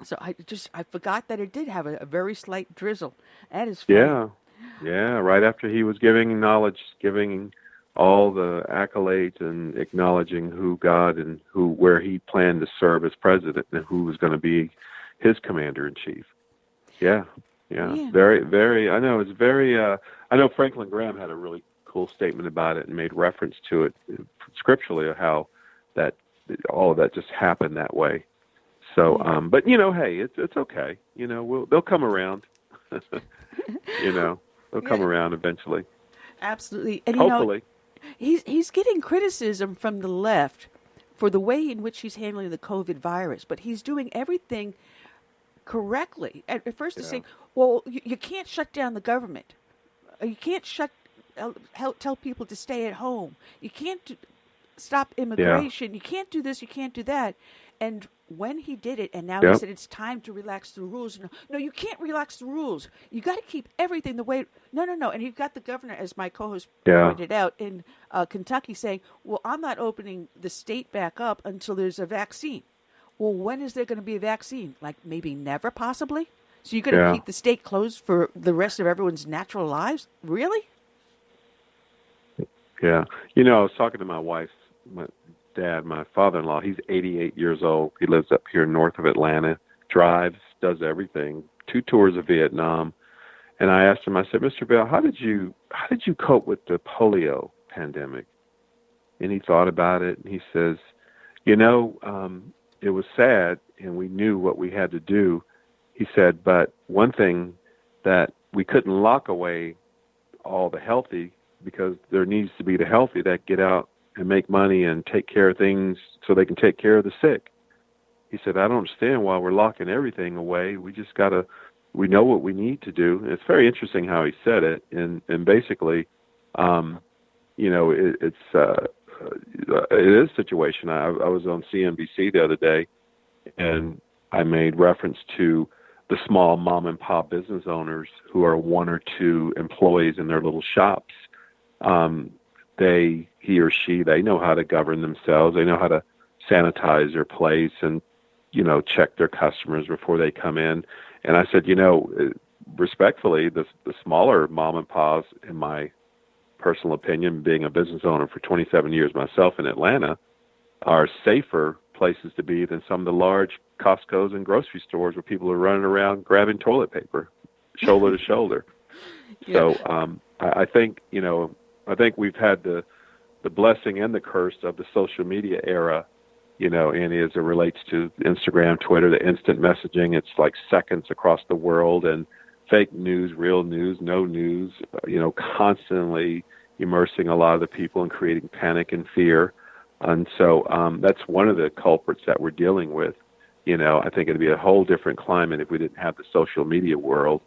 So I forgot that it did have a very slight drizzle. That is funny. Yeah. Right after he was giving all the accolades and acknowledging who God and where he planned to serve as president and who was going to be his commander-in-chief. Yeah. Very, very. I know it's very. I know Franklin Graham had a really cool statement about it and made reference to it scripturally of how that all of that just happened that way. So, but hey, it's okay. They'll come around. They'll come around eventually. Absolutely, and hopefully, he's getting criticism from the left for the way in which he's handling the COVID virus, but he's doing everything correctly. At first, he's saying, "Well, you can't shut down the government. You can't tell people to stay at home. You can't stop immigration. You can't do this. You can't do that." And when he did it, and now he said it's time to relax the rules. No, you can't relax the rules. You got to keep everything the way. No. And you've got the governor, as my co-host pointed out, in Kentucky saying, well, I'm not opening the state back up until there's a vaccine. Well, when is there going to be a vaccine? Like maybe never, possibly? So you're going to keep the state closed for the rest of everyone's natural lives? Really? Yeah. I was talking to my wife, dad, my father-in-law. He's 88 years old. He lives up here north of Atlanta, drives, does everything, 2 tours of Vietnam. And I asked him, I said, Mr. Bell, how did you cope with the polio pandemic? And he thought about it, and he says, it was sad, and we knew what we had to do. He said, but one thing that we couldn't lock away all the healthy, because there needs to be the healthy that get out and make money and take care of things so they can take care of the sick. He said, I don't understand why we're locking everything away. We just we know what we need to do. And it's very interesting how he said it. And basically, it is a situation. I was on CNBC the other day, and I made reference to the small mom and pop business owners who are 1 or 2 employees in their little shops. He or she, they know how to govern themselves. They know how to sanitize their place and, check their customers before they come in. And I said, respectfully, the smaller mom and pops, in my personal opinion, being a business owner for 27 years myself in Atlanta, are safer places to be than some of the large Costco's and grocery stores where people are running around grabbing toilet paper, shoulder to shoulder. So I think, I think we've had the blessing and the curse of the social media era, Annie, as it relates to Instagram, Twitter, the instant messaging. It's like seconds across the world, and fake news, real news, no news, constantly immersing a lot of the people and creating panic and fear. And so that's one of the culprits that we're dealing with. I think it'd be a whole different climate if we didn't have the social media world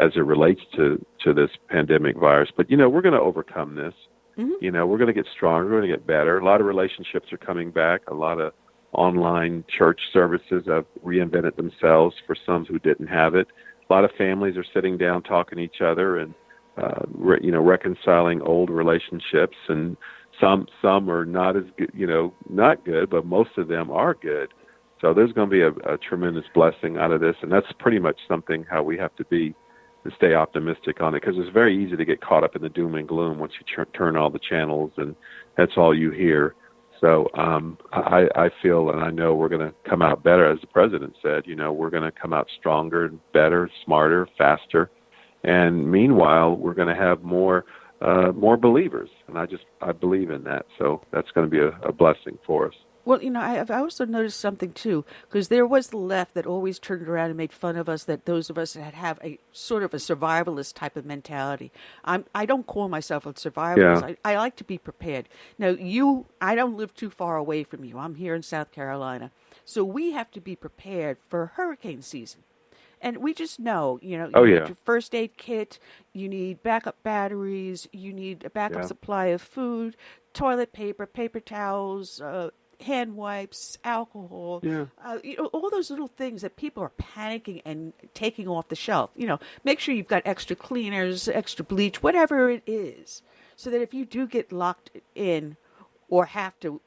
as it relates to this pandemic virus. But, we're going to overcome this. Mm-hmm. We're going to get stronger. We're going to get better. A lot of relationships are coming back. A lot of online church services have reinvented themselves for some who didn't have it. A lot of families are sitting down talking to each other and, reconciling old relationships. And some are not as good, not good, but most of them are good. So there's going to be a tremendous blessing out of this. And that's pretty much something how we have to be to stay optimistic on it, because it's very easy to get caught up in the doom and gloom once you turn all the channels and that's all you hear. So I feel, and I know we're going to come out better, as the president said. We're going to come out stronger, better, smarter, faster, and meanwhile, we're going to have more believers, and I believe in that. So that's going to be a blessing for us. Well, I've also noticed something, too, because there was the left that always turned around and made fun of us, that those of us that have a sort of a survivalist type of mentality. I don't call myself a survivalist. Yeah. I like to be prepared. Now, I don't live too far away from you. I'm here in South Carolina. So we have to be prepared for hurricane season. And we just know, you need your first aid kit, you need backup batteries, you need a backup supply of food, toilet paper, paper towels, hand wipes, alcohol, all those little things that people are panicking and taking off the shelf. Make sure you've got extra cleaners, extra bleach, whatever it is, so that if you do get locked in or have to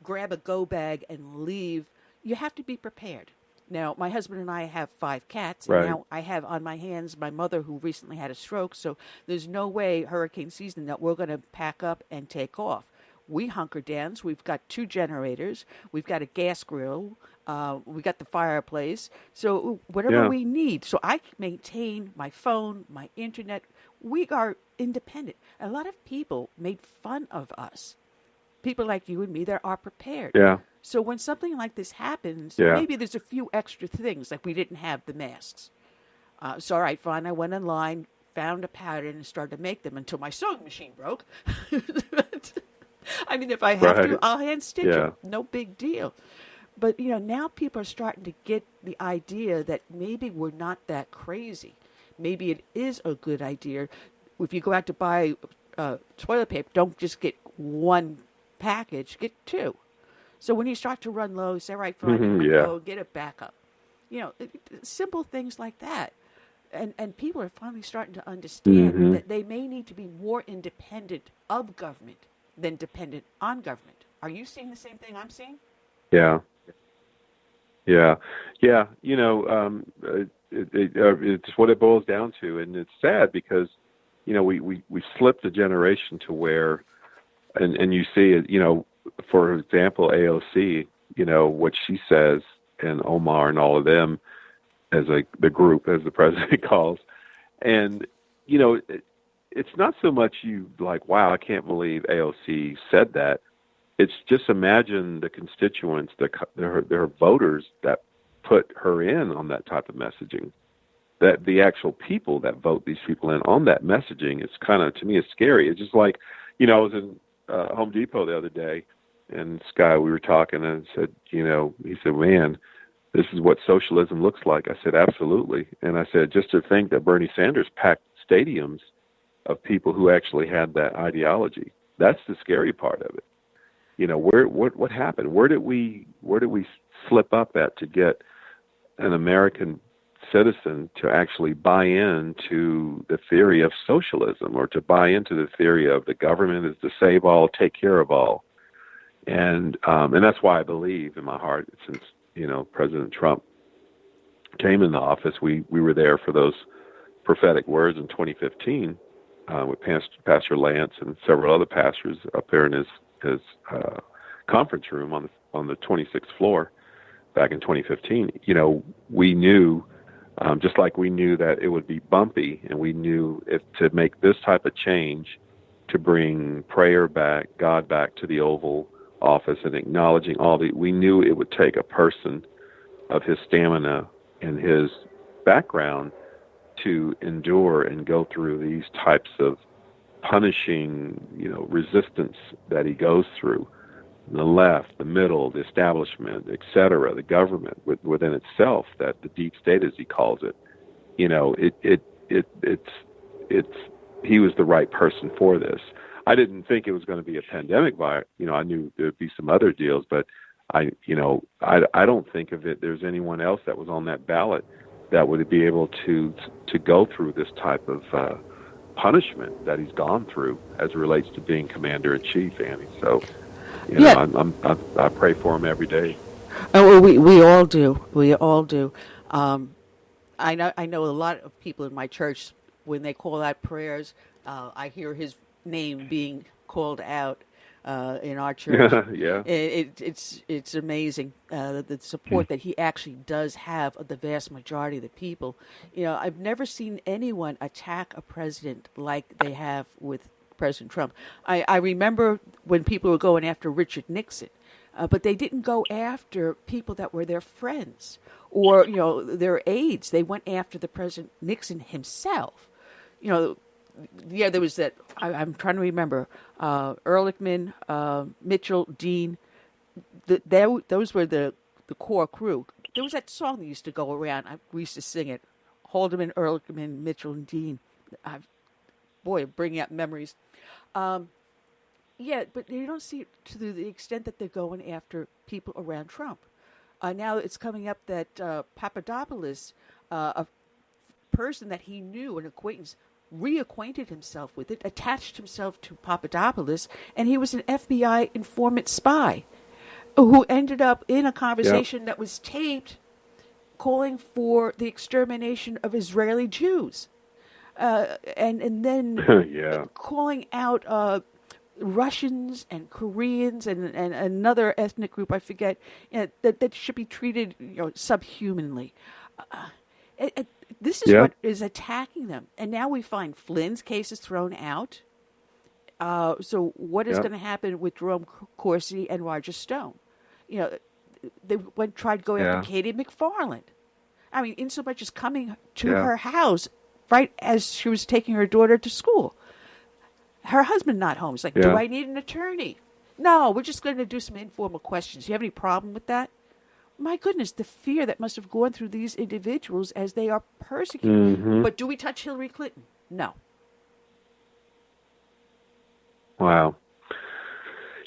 grab a go bag and leave, you have to be prepared. Now, my husband and I have 5 cats, and now I have on my hands my mother who recently had a stroke, so there's no way hurricane season that we're going to pack up and take off. We hunker down. We've got 2 generators. We've got a gas grill. We got the fireplace. So whatever we need. So I maintain my phone, my internet. We are independent. A lot of people made fun of us. People like you and me that are prepared. Yeah. So when something like this happens, maybe there's a few extra things, like we didn't have the masks. So all right, fine. I went online, found a pattern, and started to make them until my sewing machine broke. I mean, if I have to, I'll hand stitch them. No big deal. But, now people are starting to get the idea that maybe we're not that crazy. Maybe it is a good idea. If you go out to buy toilet paper, don't just get 1 package, get 2. So when you start to run low, say, right, fine, go get a backup. Simple things like that. And people are finally starting to understand that they may need to be more independent of government than dependent on government. Are you seeing the same thing I'm seeing? Yeah. It's what it boils down to, and it's sad because we slipped a generation to where, and you see it. For example, AOC. What she says, and Omar and all of them, as the group, as the president calls, and it's not so much you like, wow, I can't believe AOC said that. It's just imagine the constituents, their voters that put her in on that type of messaging. That the actual people that vote these people in on that messaging, it's kind of, to me, it's scary. It's just like, I was in Home Depot the other day, and this guy, we were talking, and said, he said, man, this is what socialism looks like. I said, absolutely. And I said, just to think that Bernie Sanders packed stadiums of people who actually had that ideology. That's the scary part of it. What happened? Where did we slip up at to get an American citizen to actually buy into the theory of socialism, or to buy into the theory of the government is to save all, take care of all? And that's why I believe in my heart, since President Trump came in the office, we were there for those prophetic words in 2015. With Pastor Lance and several other pastors up there in his conference room on the 26th floor back in 2015. We knew, just like we knew that it would be bumpy, and we knew if to make this type of change, to bring prayer back, God back to the Oval Office, and acknowledging we knew it would take a person of his stamina and his background to endure and go through these types of punishing, resistance that he goes through. The left, the middle, the establishment, etc., the government within itself, that the deep state, as he calls it, he was the right person for this. I didn't think it was going to be a pandemic virus. I knew there'd be some other deals, but I don't think of it. There's anyone else that was on that ballot that would be able to go through this type of punishment that he's gone through as it relates to being commander-in-chief, Annie. So, I pray for him every day. Oh, well, we all do. We all do. I know a lot of people in my church, when they call out prayers, I hear his name being called out. in our church. Yeah. It's amazing the support that he actually does have of the vast majority of the people. I've never seen anyone attack a president like they have with President Trump. I remember when people were going after Richard Nixon, but they didn't go after people that were their friends or their aides. They went after the President Nixon himself. There was that. I'm trying to remember. Ehrlichman, Mitchell, Dean. Those were the core crew. There was that song that used to go around. We used to sing it. Haldeman, Ehrlichman, Mitchell, and Dean. Bringing up memories. But you don't see it to the extent that they're going after people around Trump. Now it's coming up that Papadopoulos, a person that he knew, an acquaintance, reacquainted himself with it, attached himself to Papadopoulos, and he was an FBI informant spy who ended up in a conversation that was taped calling for the extermination of Israeli Jews. And then calling out Russians and Koreans and another ethnic group, I forget, that should be treated subhumanly. This is what is attacking them. And now we find Flynn's case is thrown out. So what is going to happen with Jerome Corsi and Roger Stone? They tried going after Katie McFarland. I mean, insomuch as coming to her house right as she was taking her daughter to school. Her husband not home. He's like, do I need an attorney? No, we're just going to do some informal questions. Do you have any problem with that? My goodness, the fear that must have gone through these individuals as they are persecuted. Mm-hmm. But do we touch Hillary Clinton? No. Wow.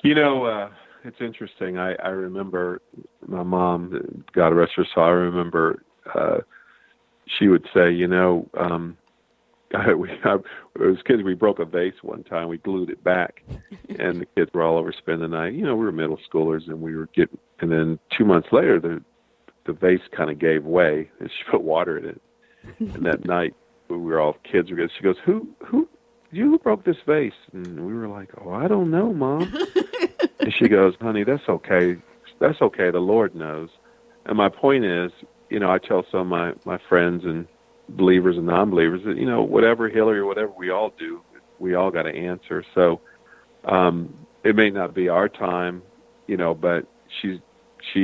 It's interesting. I remember my mom, God rest her soul, I remember she would say, as kids, we broke a vase one time. We glued it back, and the kids were all over spending the night. We were middle schoolers, and we were and then 2 months later, the vase kind of gave way, and she put water in it. And that night, we were all kids. She goes, who broke this vase? And we were like, oh, I don't know, Mom. And she goes, honey, that's okay. That's okay. The Lord knows. And my point is, I tell some of my friends and believers and non-believers that, whatever Hillary or whatever we all do, we all got to answer. So it may not be our time, but she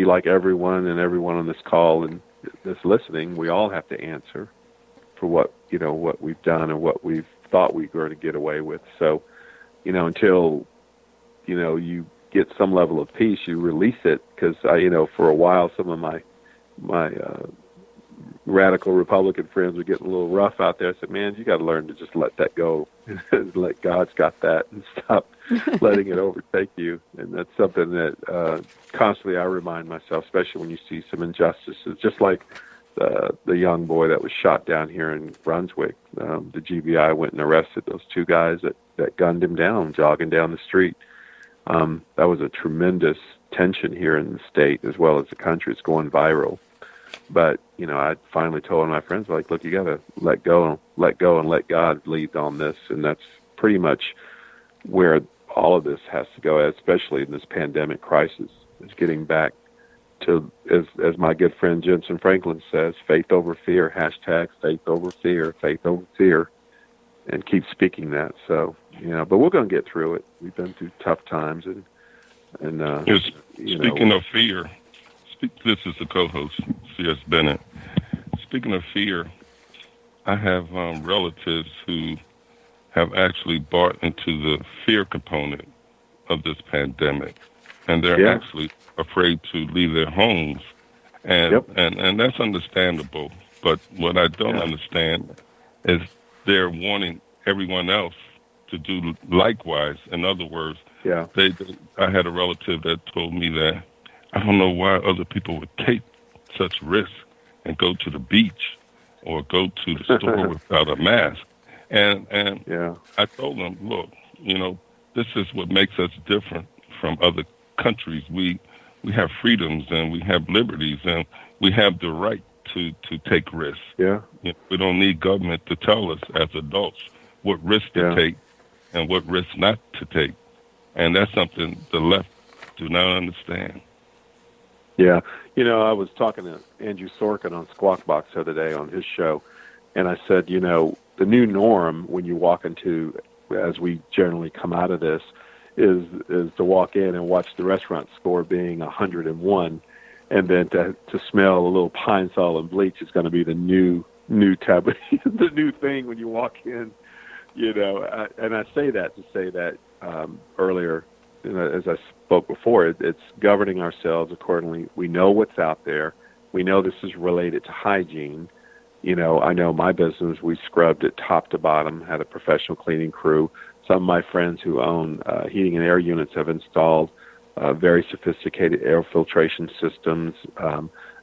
like everyone on this call and that's listening, we all have to answer for what we've done and what we've thought we were going to get away with. So, until, you get some level of peace, you release it. Because, for a while, some of my radical Republican friends were getting a little rough out there. I said, man, you got to learn to just let that go. Let God's got that and stop letting it overtake you. And that's something that constantly I remind myself, especially when you see some injustices, just like the young boy that was shot down here in Brunswick. The GBI went and arrested those two guys that gunned him down, jogging down the street. That was a tremendous tension here in the state as well as the country. It's going viral. But, I finally told my friends, like, look, you got to let go and let God lead on this. And that's pretty much where all of this has to go, especially in this pandemic crisis, is getting back to, as my good friend Jensen Franklin says, faith over fear, hashtag faith over fear, and keep speaking that. So, but we're going to get through it. We've been through tough times. And speaking of fear, this is the co-host, C.S. Bennett. Speaking of fear, I have relatives who have actually bought into the fear component of this pandemic, and they're actually afraid to leave their homes, and that's understandable. But what I don't understand is they're wanting everyone else to do likewise. In other words, I had a relative that told me that I don't know why other people would take such risks and go to the beach or go to the store without a mask. And I told them, look, this is what makes us different from other countries. We have freedoms and we have liberties and we have the right to take risks. We don't need government to tell us as adults what risks to take and what risks not to take. And that's something the left do not understand. Yeah. I was talking to Andrew Sorkin on Squawk Box the other day on his show, and I said, the new norm when you walk into, as we generally come out of this, is to walk in and watch the restaurant score being 101, and then to smell a little Pine Sol and bleach is going to be the new taboo, the new thing when you walk in. And I say that to say that earlier, as I spoke before, it's governing ourselves accordingly. We know what's out there. We know this is related to hygiene. I know my business, we scrubbed it top to bottom, had a professional cleaning crew. Some of my friends who own heating and air units have installed very sophisticated air filtration systems,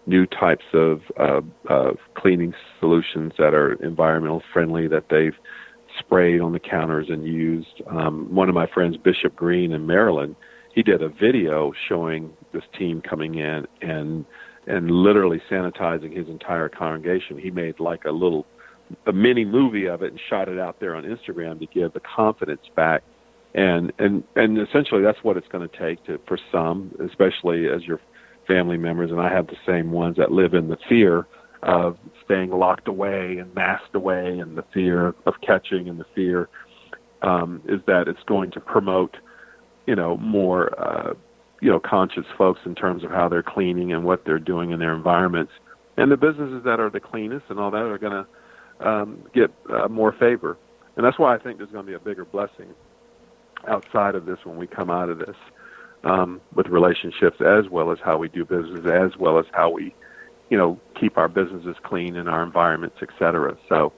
new types of cleaning solutions that are environmental friendly that they've sprayed on the counters and used. One of my friends, Bishop Green in Maryland, he did a video showing this team coming in and literally sanitizing his entire congregation. He made like a mini movie of it and shot it out there on Instagram to give the confidence back. And essentially that's what it's going to take for some, especially as your family members, and I have the same ones that live in the fear of staying locked away and masked away, and the fear of catching, and the fear is that it's going to promote, more, conscious folks in terms of how they're cleaning and what they're doing in their environments. And the businesses that are the cleanest and all that are going to get more favor. And that's why I think there's going to be a bigger blessing outside of this when we come out of this, with relationships as well as how we do business, as well as how we, keep our businesses clean and our environments, et cetera. So,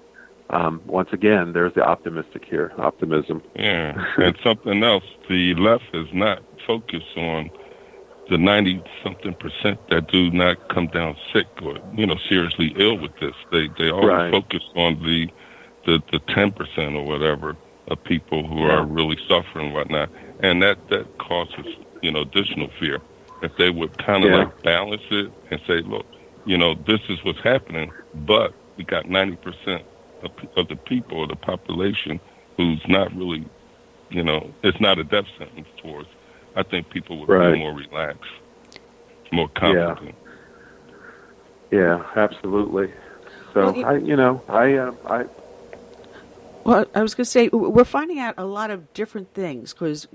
once again, there's the optimism. Yeah, and something else, the left is not focused on the 90-something% that do not come down sick or, seriously ill with this. They always focus on the 10% or whatever of people who are really suffering and whatnot. And that causes, additional fear. If they would kind of balance it and say, look, this is what's happening, but we got 90% of the people or the population who's not really, it's not a death sentence towards. I think people would be more relaxed, more confident. Yeah, absolutely. So Well, I was going to say, we're finding out a lot of different things, because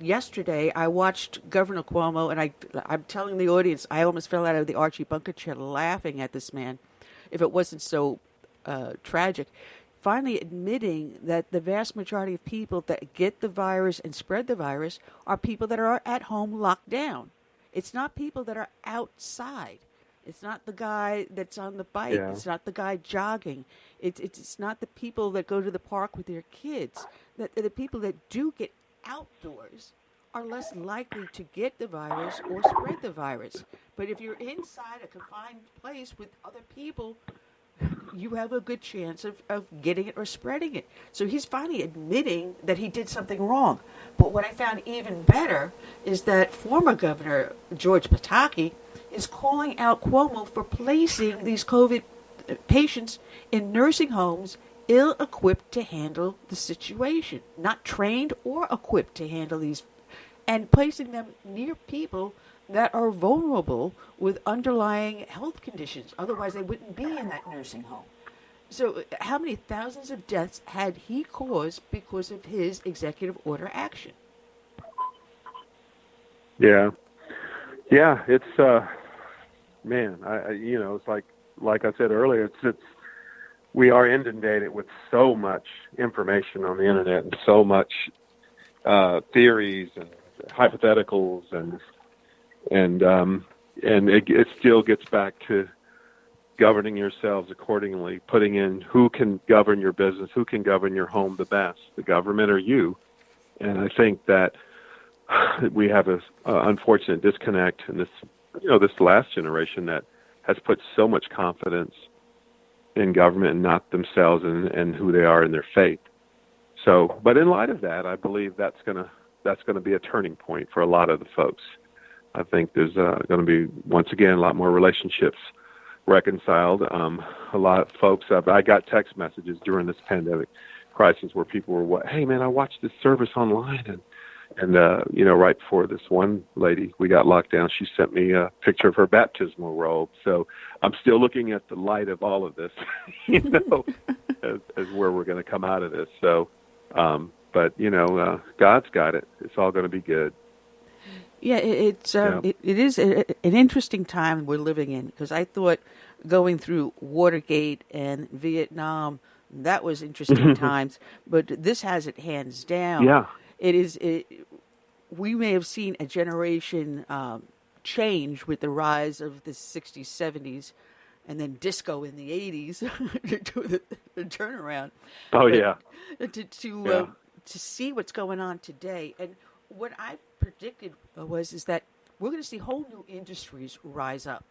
yesterday I watched Governor Cuomo, and I'm telling the audience, I almost fell out of the Archie Bunker chair laughing at this man, if it wasn't so tragic, finally admitting that the vast majority of people that get the virus and spread the virus are people that are at home locked down. It's not people that are outside. It's not the guy that's on the bike. Yeah. It's not the guy jogging. It's not the people that go to the park with their kids. The people that do get outdoors are less likely to get the virus or spread the virus. But if you're inside a confined place with other people, you have a good chance of getting it or spreading it. So he's finally admitting that he did something wrong. But what I found even better is that former Governor George Pataki is calling out Cuomo for placing these COVID patients in nursing homes ill-equipped to handle the situation, not trained or equipped to handle these, and placing them near people that are vulnerable with underlying health conditions. Otherwise, they wouldn't be in that nursing home. So how many thousands of deaths had he caused because of his executive order action? Yeah, it's man, it's like I said earlier, it's we are inundated with so much information on the internet and so much theories and hypotheticals and it still gets back to governing yourselves accordingly, putting in who can govern your business, who can govern your home the best, the government or you. And I think that we have a unfortunate disconnect in this last generation that has put so much confidence in government and not themselves and who they are in their faith. So, but in light of that, I believe that's gonna be a turning point for a lot of the folks. I think there's going to be, once again, a lot more relationships reconciled. A lot of folks, I got text messages during this pandemic crisis where people were, hey man, I watched this service online and And, right before this one lady, we got locked down, she sent me a picture of her baptismal robe. So I'm still looking at the light of all of this, as where we're going to come out of this. So, but God's got it. It's all going to be good. Yeah, it is an interesting time we're living in, because I thought going through Watergate and Vietnam, that was interesting times, but this has it hands down. Yeah. We may have seen a generation change with the rise of the 60s, 70s, and then disco in the 80s to do the turnaround. Oh, yeah. To see what's going on today. And what I predicted is that we're going to see whole new industries rise up.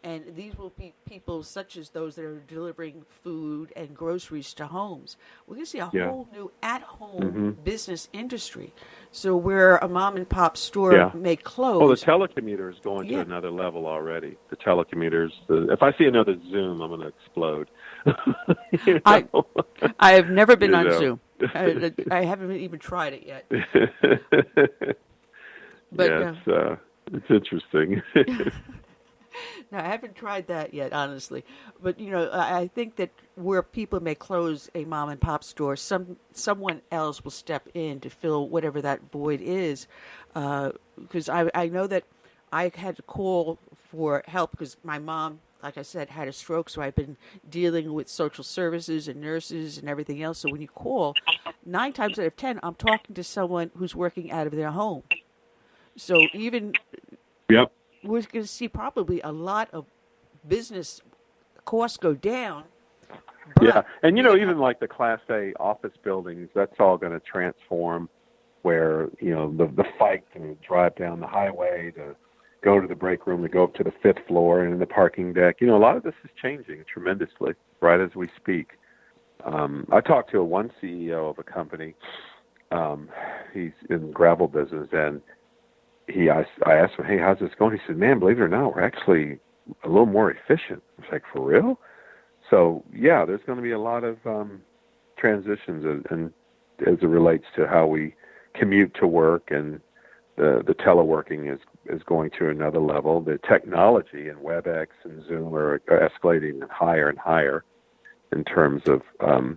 And these will be people such as those that are delivering food and groceries to homes. We're going to see a whole new at-home business industry. So where a mom-and-pop store may close. Well, the telecommuter is going to another level already. The telecommuters. If I see another Zoom, I'm going to explode. I have never been on Zoom. I haven't even tried it yet. But it's interesting. No, I haven't tried that yet, honestly. But, I think that where people may close a mom-and-pop store, someone else will step in to fill whatever that void is. Because I know that I had to call for help because my mom, like I said, had a stroke. So I've been dealing with social services and nurses and everything else. So when you call, 9 times out of 10, I'm talking to someone who's working out of their home. So even... Yep. We're going to see probably a lot of business costs go down. Yeah, and even like the Class A office buildings, that's all going to transform where, the fight to drive down the highway, to go to the break room, to go up to the 5th floor and in the parking deck. A lot of this is changing tremendously right as we speak. I talked to one CEO of a company. He's in the gravel business, and I asked him, hey, how's this going? He said, man, believe it or not, we're actually a little more efficient. I was like, for real? So, yeah, there's going to be a lot of transitions and as it relates to how we commute to work, and the teleworking is going to another level. The technology and WebEx and Zoom are escalating higher and higher in terms of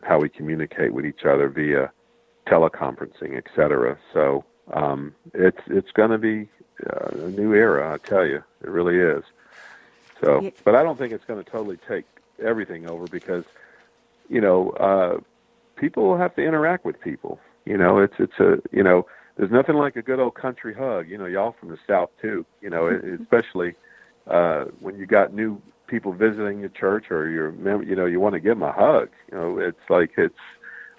how we communicate with each other via teleconferencing, et cetera. So, it's going to be a new era, I tell you. It really is. So, but I don't think it's going to totally take everything over because, people will have to interact with people. There's nothing like a good old country hug. Y'all from the South too. Especially when you got new people visiting your church or you want to give them a hug.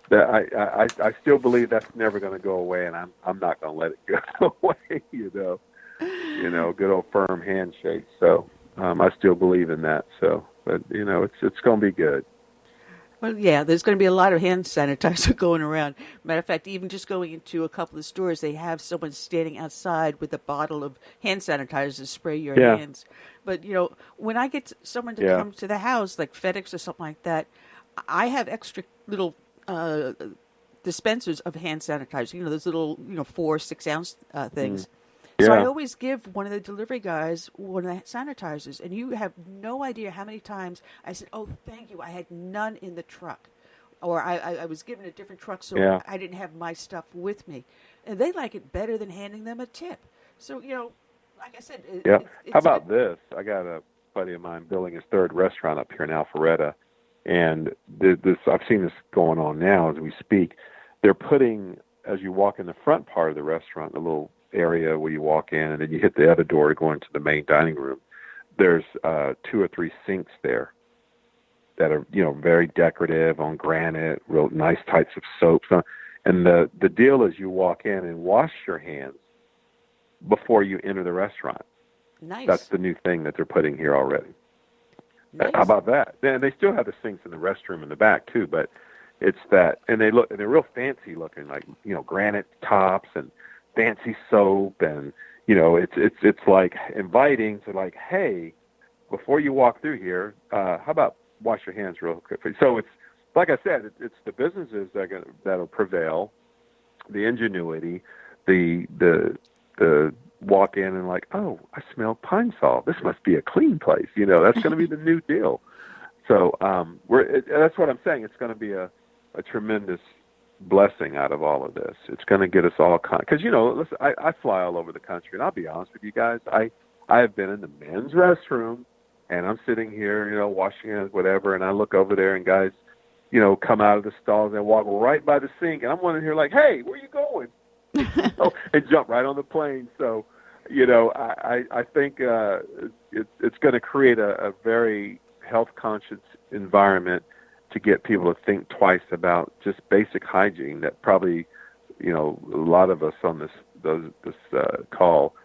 I still believe that's never going to go away, and I'm not going to let it go away. Good old firm handshake. So I still believe in that. So, but it's going to be good. Well, yeah, there's going to be a lot of hand sanitizer going around. Matter of fact, even just going into a couple of stores, they have someone standing outside with a bottle of hand sanitizer to spray your hands. But when I get someone to come to the house, like FedEx or something like that, I have extra little dispensers of hand sanitizer, those little, 4-6 ounce things. So I always give one of the delivery guys one of the sanitizers, and you have no idea how many times I said, oh, thank you, I had none in the truck. Or I was given a different truck, so I didn't have my stuff with me. And they like it better than handing them a tip. So, like I said. How about this? I got a buddy of mine building his 3rd restaurant up here in Alpharetta. And I've seen this going on now as we speak. They're putting, as you walk in the front part of the restaurant, a little area where you walk in, and then you hit the other door to go into the main dining room. There's 2 or 3 sinks there that are, very decorative on granite, real nice types of soaps. And the deal is you walk in and wash your hands before you enter the restaurant. Nice. That's the new thing that they're putting here already. Nice. How about that? And they still have the sinks in the restroom in the back too, but it's that, and they're real fancy looking, like granite tops and fancy soap, and it's like inviting to like, hey, before you walk through here, how about wash your hands real quickly? So it's like I said, it's the businesses that'll prevail, the ingenuity, the walk in and like, oh, I smell pine sol. This must be a clean place. That's going to be the new deal. So that's what I'm saying. It's going to be a tremendous blessing out of all of this. It's going to get us all because listen, I fly all over the country, and I'll be honest with you guys, I have been in the men's restroom, and I'm sitting here, washing hands, whatever, and I look over there, and guys, come out of the stalls and walk right by the sink, and I'm wondering here like, hey, where you going? And jump right on the plane. So, I think it's going to create a very health conscious environment to get people to think twice about just basic hygiene that probably, a lot of us on this call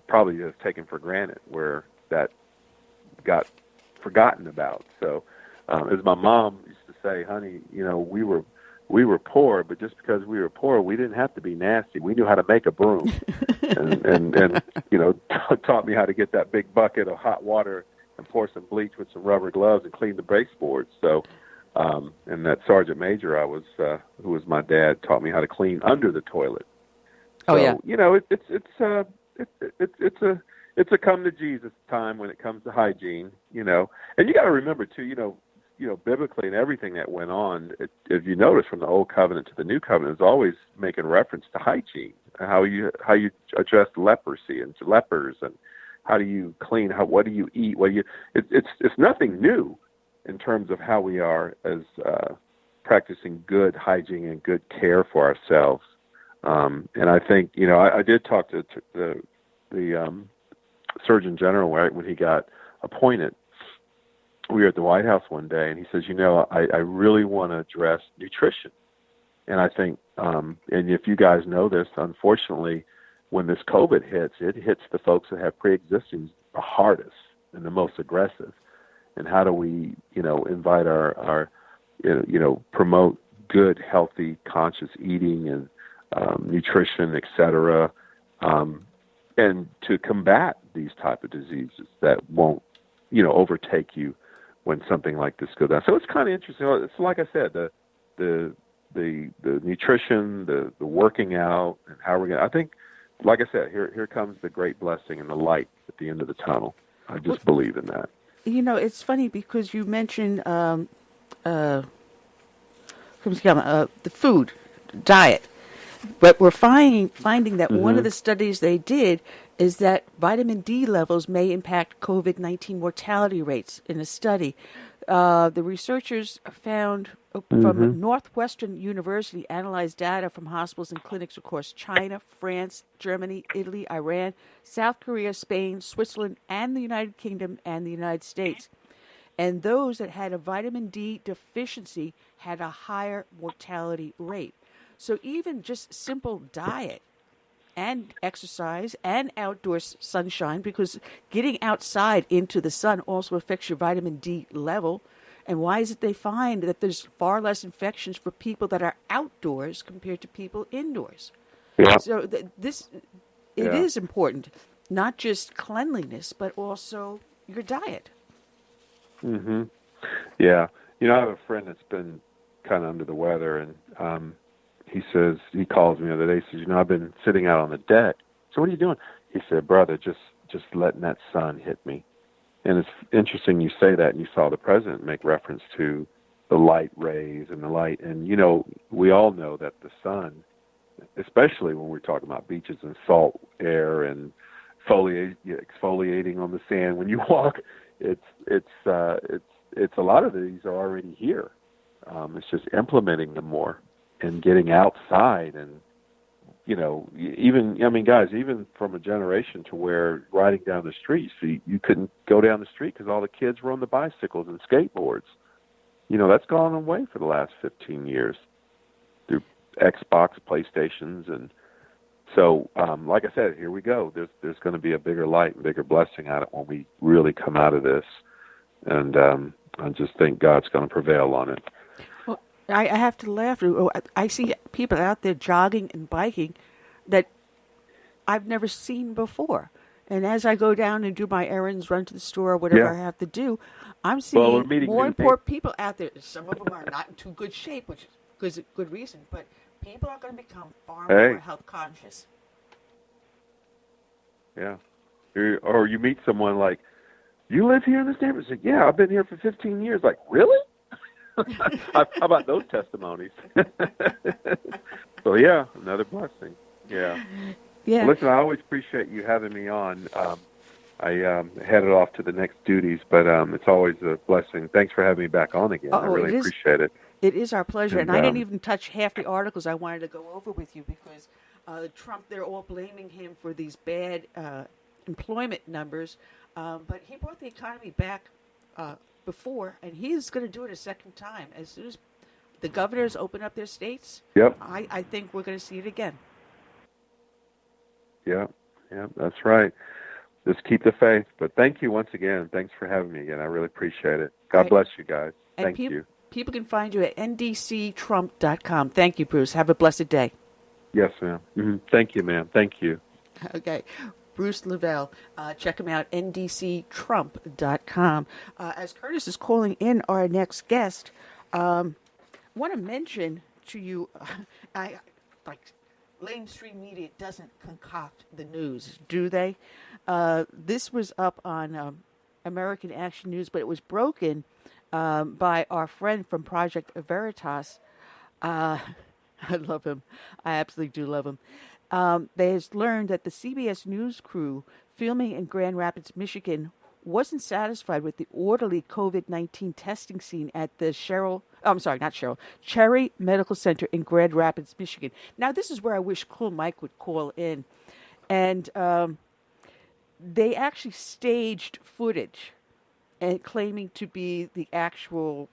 probably has taken for granted, where that got forgotten about. So, as my mom used to say, honey, we were poor, but just because we were poor, we didn't have to be nasty. We knew how to make a broom, and taught me how to get that big bucket of hot water and pour some bleach with some rubber gloves and clean the baseboards. So, and that sergeant major who was my dad, taught me how to clean under the toilet. So, it's a come to Jesus time when it comes to hygiene, and you got to remember too, biblically and everything that went on, if you notice from the Old Covenant to the New Covenant, is always making reference to hygiene, how you address leprosy and lepers, and how do you clean, what do you eat, it's nothing new in terms of how we are as practicing good hygiene and good care for ourselves. And I think, I did talk to the Surgeon General when he got appointed. We were at the White House one day, and he says, I really want to address nutrition. And I think, and if you guys know this, unfortunately, when this COVID hits, it hits the folks that have pre-existing the hardest and the most aggressive. And how do we, invite our promote good, healthy, conscious eating and nutrition, et cetera, and to combat these type of diseases that won't, overtake you when something like this goes down. So it's kind of interesting. It's like I said, the nutrition, the working out, and how we're going to, I think, like I said, here comes the great blessing and the light at the end of the tunnel. I just believe in that. It's funny because you mentioned the food diet, but we're finding that one of the studies they did is that vitamin D levels may impact COVID-19 mortality rates in a study. The researchers found from Northwestern University analyzed data from hospitals and clinics across China, France, Germany, Italy, Iran, South Korea, Spain, Switzerland, and the United Kingdom and the United States. And those that had a vitamin D deficiency had a higher mortality rate. So even just simple diet and exercise and outdoor sunshine, because getting outside into the sun also affects your vitamin D level. And why is it they find that there's far less infections for people that are outdoors compared to people indoors? Yeah. So it is important, not just cleanliness, but also your diet. Mm-hmm. Yeah. I have a friend that's been kind of under the weather, and he calls me the other day, he says, I've been sitting out on the deck. So what are you doing? He said, brother, just letting that sun hit me. And it's interesting you say that, and you saw the president make reference to the light rays and the light. And, we all know that the sun, especially when we're talking about beaches and salt air and exfoliating on the sand, when you walk, it's a lot of these are already here. It's just implementing them more and getting outside. And, even from a generation to where riding down the street, you couldn't go down the street because all the kids were on the bicycles and skateboards. That's gone away for the last 15 years through Xbox, PlayStations. And so, like I said, here we go. There's going to be a bigger light and bigger blessing out of it when we really come out of this. And I just think God's going to prevail on it. Well, I have to laugh. I see people out there jogging and biking that I've never seen before. And as I go down and do my errands, run to the store, or whatever I have to do, I'm seeing more and more people out there. Some of them are not in too good shape, which is good reason, but people are going to become far more health conscious. Yeah. Or you meet someone like, you live here in this neighborhood? Like, yeah, I've been here for 15 years. Like, really? How about those testimonies? So, yeah, another blessing. Yeah. Yeah. Well, listen, I always appreciate you having me on. I headed off to the next duties, but it's always a blessing. Thanks for having me back on again. I really appreciate it. It is our pleasure. And I didn't even touch half the articles I wanted to go over with you because Trump, they're all blaming him for these bad employment numbers. But he brought the economy back before, and he's going to do it a second time. As soon as the governors open up their states, I think we're going to see it again. Yeah, that's right. Just keep the faith. But thank you once again. Thanks for having me again. I really appreciate it. God bless you guys. Thank you. People can find you at ndctrump.com. Thank you, Bruce. Have a blessed day. Yes, ma'am. Mm-hmm. Thank you, ma'am. Thank you. Okay. Bruce Lavelle. Check him out, ndctrump.com. As Curtis is calling in our next guest, I want to mention to you, mainstream media doesn't concoct the news, do they? This was up on American Action News, but it was broken by our friend from Project Veritas. I love him. I absolutely do love him. They has learned that the CBS News crew filming in Grand Rapids, Michigan, wasn't satisfied with the orderly COVID-19 testing scene at the Cherry Medical Center in Grand Rapids, Michigan. Now, this is where I wish Cool Mike would call in. And they actually staged footage and claiming to be the actual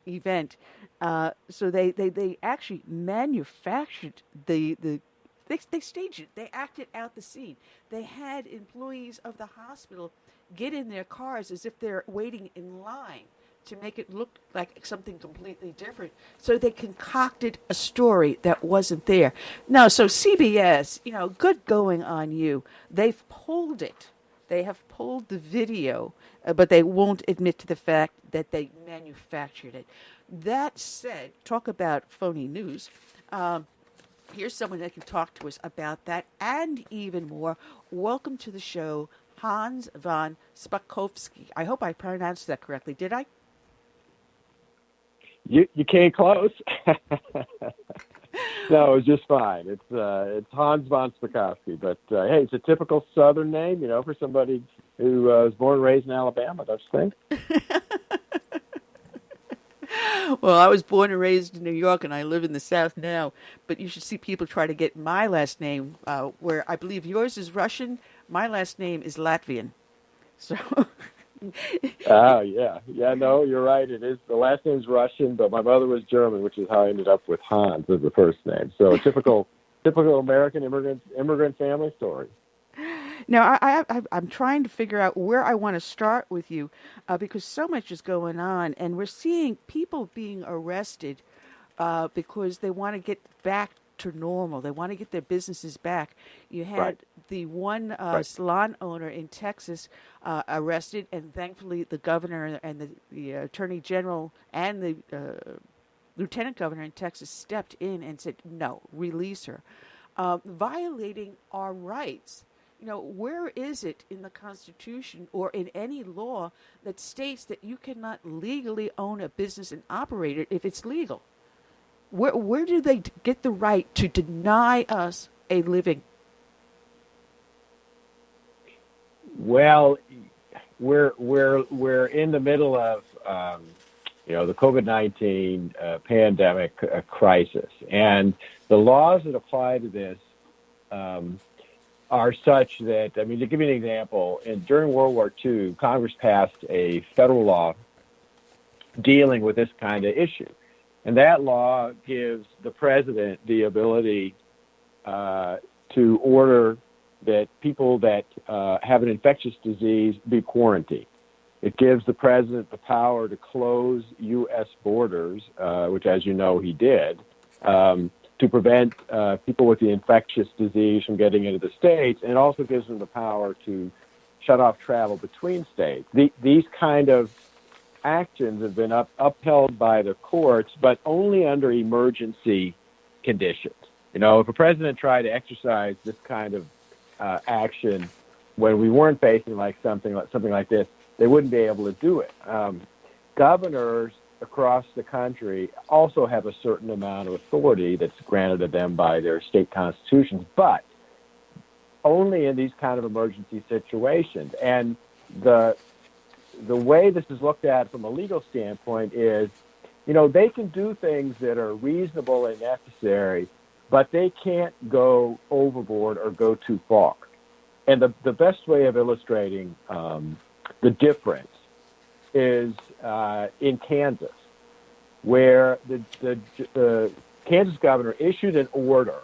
event. So they actually manufactured they staged it. They acted out the scene. They had employees of the hospital get in their cars as if they're waiting in line to make it look like something completely different. So they concocted a story that wasn't there. No, so CBS, good going on you. They've pulled it. They have pulled the video, but they won't admit to the fact that they manufactured it. That said, talk about phony news. Here's someone that can talk to us about that and even more. Welcome to the show, Hans von Spakovsky. I hope I pronounced that correctly. Did I? You came close. No, it was just fine. It's Hans von Spakovsky, but hey, it's a typical Southern name, for somebody who was born and raised in Alabama, don't you think? Well, I was born and raised in New York, and I live in the South now. But you should see people try to get my last name, where I believe yours is Russian. My last name is Latvian. So. Oh, yeah. Yeah, no, you're right. It is. The last name's Russian, but my mother was German, which is how I ended up with Hans as the first name. So a typical American immigrant family story. Now, I'm trying to figure out where I want to start with you because so much is going on, and we're seeing people being arrested because they want to get back to normal. They want to get their businesses back. You had the one salon owner in Texas arrested, and thankfully the governor and the attorney general and the lieutenant governor in Texas stepped in and said, no, release her. Violating our rights. Where is it in the Constitution or in any law that states that you cannot legally own a business and operate it if it's legal? Where do they get the right to deny us a living? Well, we're in the middle of the COVID-19 pandemic crisis, and the laws that apply to this are such that, to give you an example, during World War II, Congress passed a federal law dealing with this kind of issue. And that law gives the president the ability to order that people that have an infectious disease be quarantined. It gives the president the power to close U.S. borders, which, as you know, he did, to prevent people with the infectious disease from getting into the states. And it also gives them the power to shut off travel between states. These kind of actions have been upheld by the courts, but only under emergency conditions. If a president tried to exercise this kind of action when we weren't facing something like this, they wouldn't be able to do it. Governors across the country also have a certain amount of authority that's granted to them by their state constitutions, but only in these kind of emergency situations. And the way this is looked at from a legal standpoint is, they can do things that are reasonable and necessary, but they can't go overboard or go too far. And the best way of illustrating the difference is in Kansas, where the Kansas governor issued an order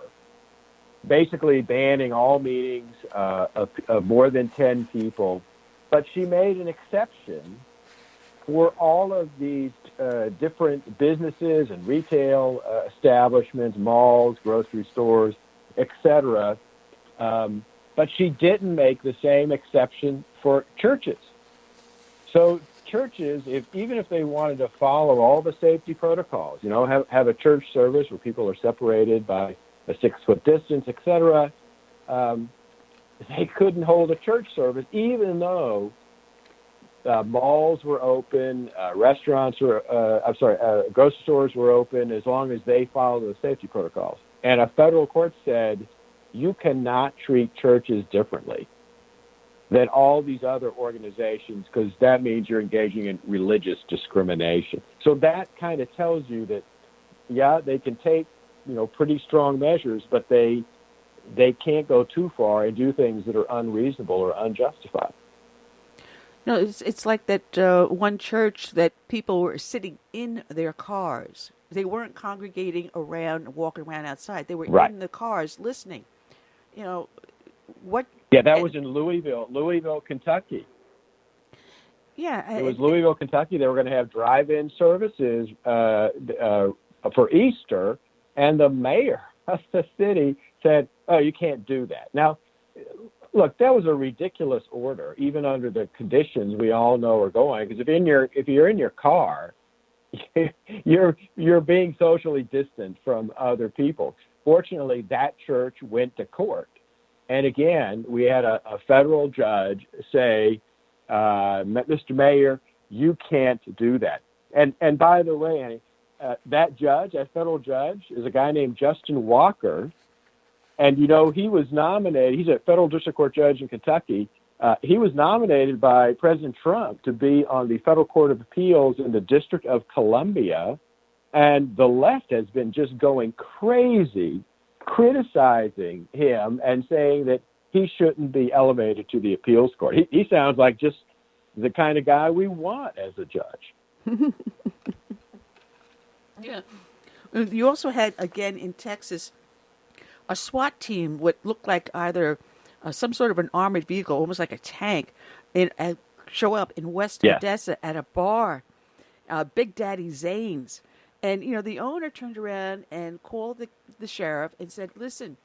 basically banning all meetings of more than 10 people, but she made an exception for all of these different businesses and retail establishments, malls, grocery stores, etc. But she didn't make the same exception for churches. So churches, even if they wanted to follow all the safety protocols, have a church service where people are separated by a 6-foot distance, etc., they couldn't hold a church service, even though malls were open, grocery stores were open, as long as they followed the safety protocols. And a federal court said, you cannot treat churches differently than all these other organizations, because that means you're engaging in religious discrimination. So that kind of tells you that, they can take, pretty strong measures, but they can't go too far and do things that are unreasonable or unjustified. No, it's like that one church that people were sitting in their cars. They weren't congregating around, walking around outside. They were in the cars listening. What? Yeah, that was in Louisville, Kentucky. Yeah. It was Louisville, Kentucky. They were going to have drive-in services for Easter, and the mayor of the city said, oh, you can't do that. Now, look, that was a ridiculous order, even under the conditions we all know are going, because if you're in your car, you're being socially distant from other people. Fortunately, that church went to court. And again, we had a federal judge say, Mr. Mayor, you can't do that. And by the way, Annie, that federal judge, is a guy named Justin Walker. And, he was nominated. He's a federal district court judge in Kentucky. He was nominated by President Trump to be on the Federal Court of Appeals in the District of Columbia. And the left has been just going crazy criticizing him and saying that he shouldn't be elevated to the appeals court. He sounds like just the kind of guy we want as a judge. Yeah. You also had, again, in Texas, a SWAT team, what looked like either some sort of an armored vehicle, almost like a tank, show up in West Odessa at a bar, Big Daddy Zane's. And, the owner turned around and called the sheriff and said, listen,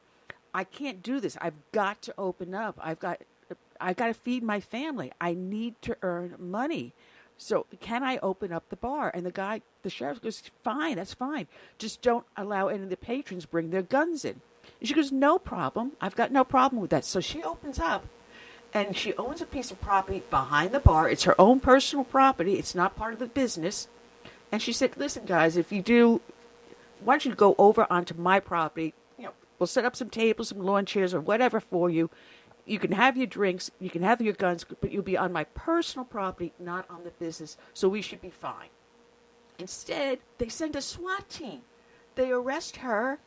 I can't do this. I've got to open up. I've got to feed my family. I need to earn money. So can I open up the bar? And the sheriff goes, fine, that's fine. Just don't allow any of the patrons bring their guns in. And she goes, no problem. I've got no problem with that. So she opens up, and she owns a piece of property behind the bar. It's her own personal property. It's not part of the business. And she said, listen, guys, if you do, why don't you go over onto my property? We'll set up some tables, some lawn chairs, or whatever for you. You can have your drinks, you can have your guns, but you'll be on my personal property, not on the business, so we should be fine. Instead, they send a SWAT team. They arrest her.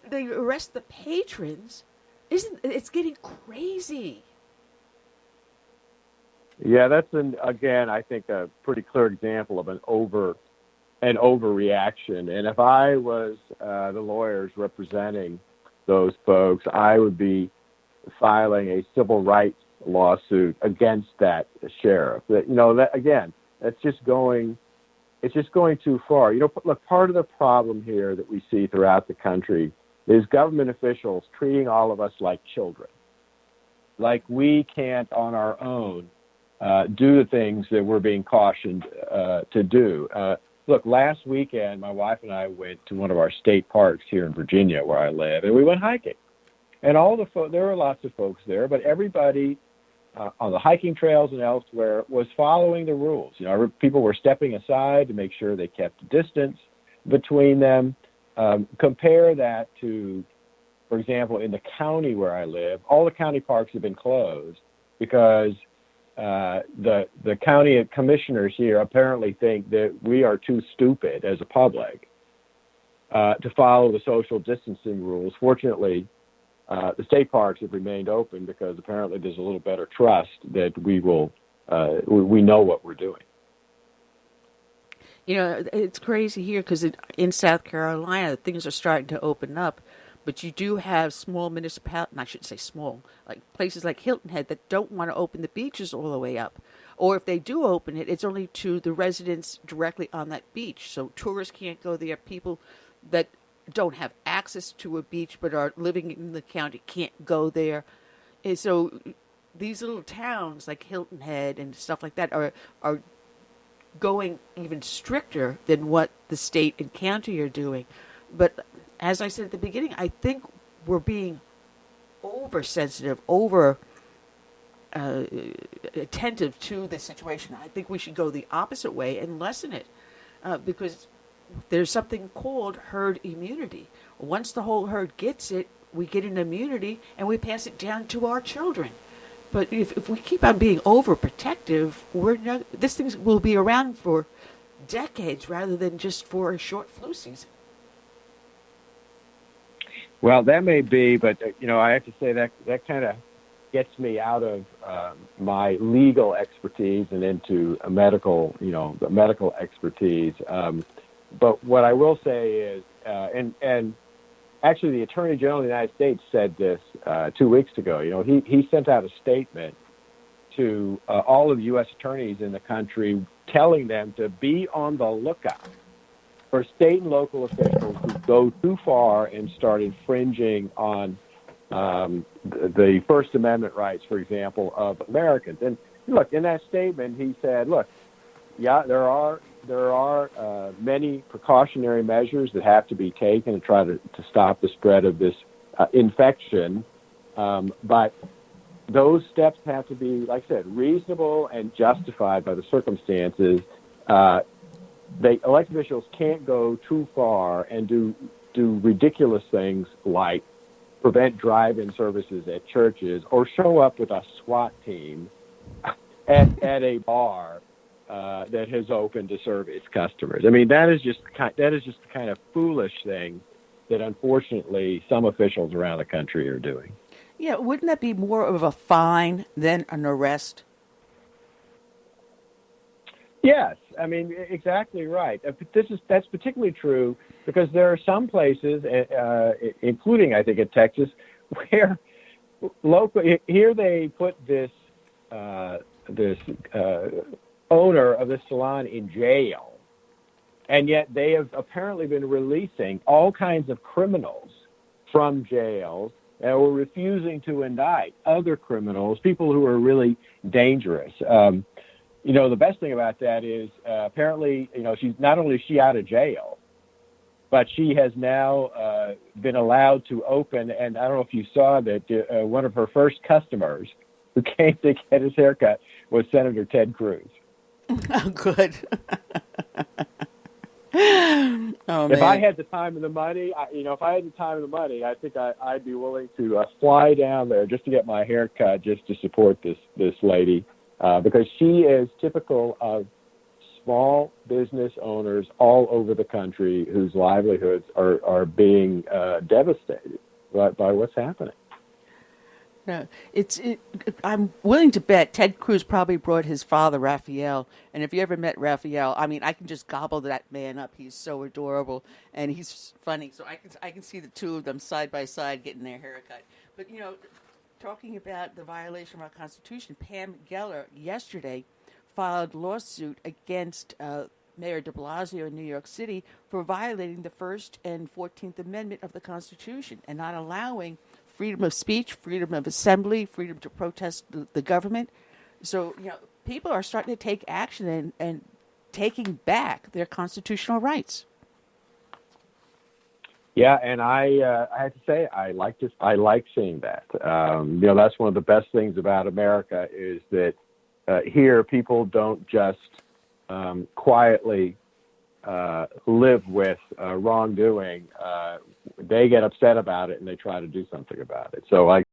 They arrest the patrons. It's getting crazy. Yeah, that's again, I think, a pretty clear example of an overreaction. And if I was the lawyers representing those folks, I would be filing a civil rights lawsuit against that sheriff. That's just going. It's just going too far. Look, part of the problem here that we see throughout the country is government officials treating all of us like children, like we can't on our own do the things that we're being cautioned to do. Look, last weekend, my wife and I went to one of our state parks here in Virginia, where I live, and we went hiking. And there were lots of folks there, but everybody on the hiking trails and elsewhere was following the rules. People were stepping aside to make sure they kept a distance between them. Compare that to, for example, in the county where I live, all the county parks have been closed because the county commissioners here apparently think that we are too stupid as a public to follow the social distancing rules. Fortunately, the state parks have remained open because apparently there's a little better trust that we know what we're doing. It's crazy here because in South Carolina, things are starting to open up, but you do have small municipalities, and I shouldn't say small, like places like Hilton Head that don't want to open the beaches all the way up. Or if they do open it, it's only to the residents directly on that beach. So tourists can't go there. People that don't have access to a beach but are living in the county can't go there. And so these little towns like Hilton Head and stuff like that are going even stricter than what the state and county are doing. But as I said at the beginning, I think we're being oversensitive, attentive to the situation. I think we should go the opposite way and lessen it because there's something called herd immunity. Once the whole herd gets it, we get an immunity and we pass it down to our children. But if we keep on being overprotective, this thing will be around for decades rather than just for a short flu season. Well, that may be, but I have to say that kind of gets me out of my legal expertise and into a medical expertise. But what I will say is, and actually the Attorney General of the United States said this 2 weeks ago. He sent out a statement to all of the U.S. attorneys in the country telling them to be on the lookout for state and local officials who go too far and start infringing on the First Amendment rights, for example, of Americans. And look, in that statement, he said, look, yeah, there are many precautionary measures that have to be taken to try to stop the spread of this infection, but those steps have to be, like I said, reasonable and justified by the circumstances. Elected officials can't go too far and do ridiculous things like prevent drive-in services at churches or show up with a SWAT team at a bar that has opened to serve its customers. I mean, that is just the kind of foolish thing that unfortunately some officials around the country are doing. Yeah, wouldn't that be more of a fine than an arrest? Yes, I mean, exactly right. That's particularly true because there are some places, including I think in Texas, where here they put this owner of the salon in jail, and yet they have apparently been releasing all kinds of criminals from jails and were refusing to indict other criminals, people who are really dangerous. The best thing about that is apparently, she's not only is she out of jail, but she has now been allowed to open. And I don't know if you saw that one of her first customers who came to get his haircut was Senator Ted Cruz. Oh, good. If I had the time and the money, I think I'd be willing to fly down there just to get my hair cut, just to support this lady, because she is typical of small business owners all over the country whose livelihoods are being devastated by what's happening. No, I'm willing to bet Ted Cruz probably brought his father, Raphael. And if you ever met Raphael, I mean, I can just gobble that man up. He's so adorable and he's funny. So I can see the two of them side by side getting their haircut. But, talking about the violation of our Constitution, Pam Geller yesterday filed a lawsuit against Mayor de Blasio in New York City for violating the First and 14th Amendment of the Constitution and not allowing freedom of speech, freedom of assembly, freedom to protest the government. So, people are starting to take action and taking back their constitutional rights. Yeah, and I have to say I like seeing that. That's one of the best things about America is that here people don't just quietly live with wrongdoing. They get upset about it and they try to do something about it. So